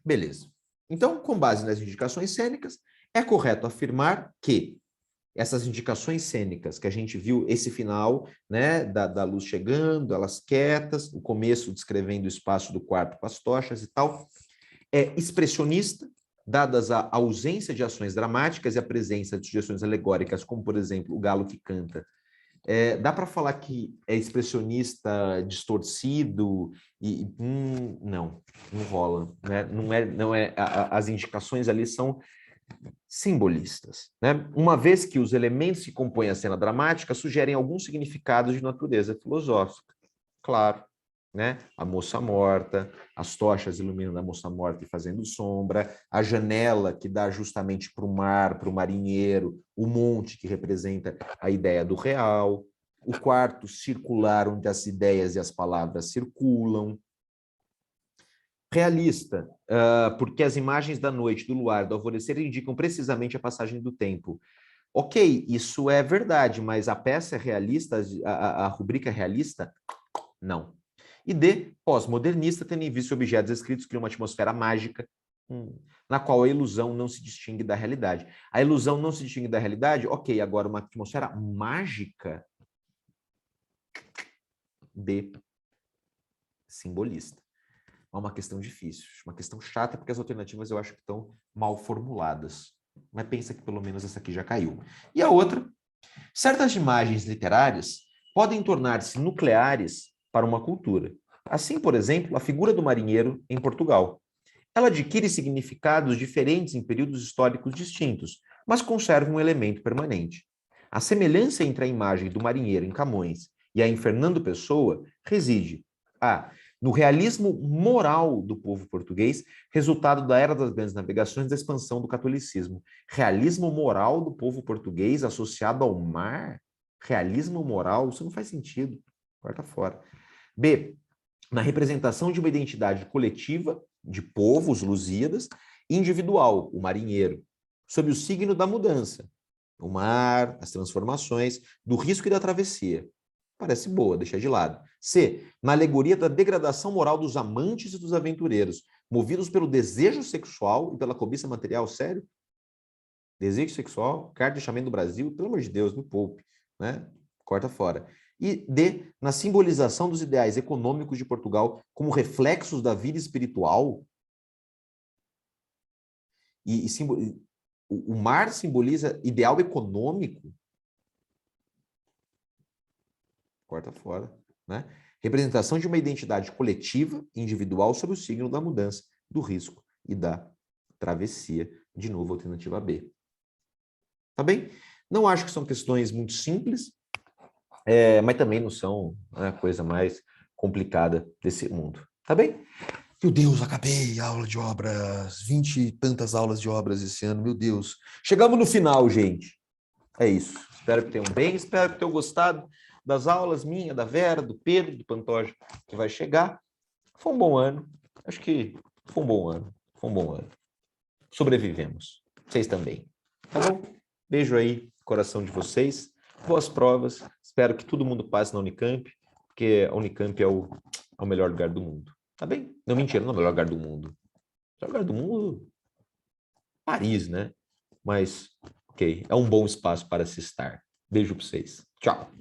Beleza. Então, com base nas indicações cênicas, é correto afirmar que essas indicações cênicas que a gente viu, esse final, né, da luz chegando, elas quietas, o começo descrevendo o espaço do quarto com as tochas e tal, é expressionista, dadas a ausência de ações dramáticas e a presença de sugestões alegóricas, como, por exemplo, o galo que canta. Dá para falar que é expressionista distorcido e não rola, né? As indicações ali são simbolistas, né? Uma vez que os elementos que compõem a cena dramática sugerem algum significado de natureza filosófica, claro, né? A moça morta, as tochas iluminando a moça morta e fazendo sombra, a janela que dá justamente para o mar, para o marinheiro, o monte que representa a ideia do real, o quarto circular onde as ideias e as palavras circulam. Realista, porque as imagens da noite, do luar, do alvorecer indicam precisamente a passagem do tempo. Ok, isso é verdade, mas a peça é realista, a rubrica é realista? Não. E D, pós-modernista, tendo em vista objetos escritos criam uma atmosfera mágica, na qual a ilusão não se distingue da realidade. A ilusão não se distingue da realidade? Ok, agora uma atmosfera mágica? B, simbolista. É uma questão difícil, uma questão chata, porque as alternativas eu acho que estão mal formuladas. Mas pensa que pelo menos essa aqui já caiu. E a outra, certas imagens literárias podem tornar-se nucleares para uma cultura. Assim, por exemplo, a figura do marinheiro em Portugal. Ela adquire significados diferentes em períodos históricos distintos, mas conserva um elemento permanente. A semelhança entre a imagem do marinheiro em Camões e a em Fernando Pessoa reside no realismo moral do povo português, resultado da era das grandes navegações e da expansão do catolicismo. Realismo moral do povo português associado ao mar? Realismo moral? Isso não faz sentido. Corta fora. B, na representação de uma identidade coletiva, de povo, os Lusíadas, individual, o marinheiro, sob o signo da mudança, o mar, as transformações, do risco e da travessia. Parece boa, deixa de lado. C, na alegoria da degradação moral dos amantes e dos aventureiros, movidos pelo desejo sexual e pela cobiça material, sério? Desejo sexual, carta de chamamento do Brasil, pelo amor de Deus, me poupe, né? Corta fora. E D, na simbolização dos ideais econômicos de Portugal como reflexos da vida espiritual. O mar simboliza ideal econômico. Corta fora, né? Representação de uma identidade coletiva, individual, sob o signo da mudança, do risco e da travessia. De novo, alternativa B. Tá bem? Não acho que são questões muito simples, mas também não são a coisa mais complicada desse mundo. Tá bem? Meu Deus, acabei a aula de obras, 20 e tantas aulas de obras esse ano, meu Deus. Chegamos no final, gente. É isso. Espero que tenham bem, espero que tenham gostado das aulas minha, da Vera, do Pedro, do Pantoja, que vai chegar. Foi um bom ano. Acho que foi um bom ano. Foi um bom ano. Sobrevivemos. Vocês também. Tá bom? Beijo aí, coração de vocês. Boas provas. Espero que todo mundo passe na Unicamp, porque a Unicamp é o melhor lugar do mundo. Tá bem? Não, mentira, não é o melhor lugar do mundo. O melhor lugar do mundo, Paris, né? Mas, ok, é um bom espaço para se estar. Beijo para vocês. Tchau.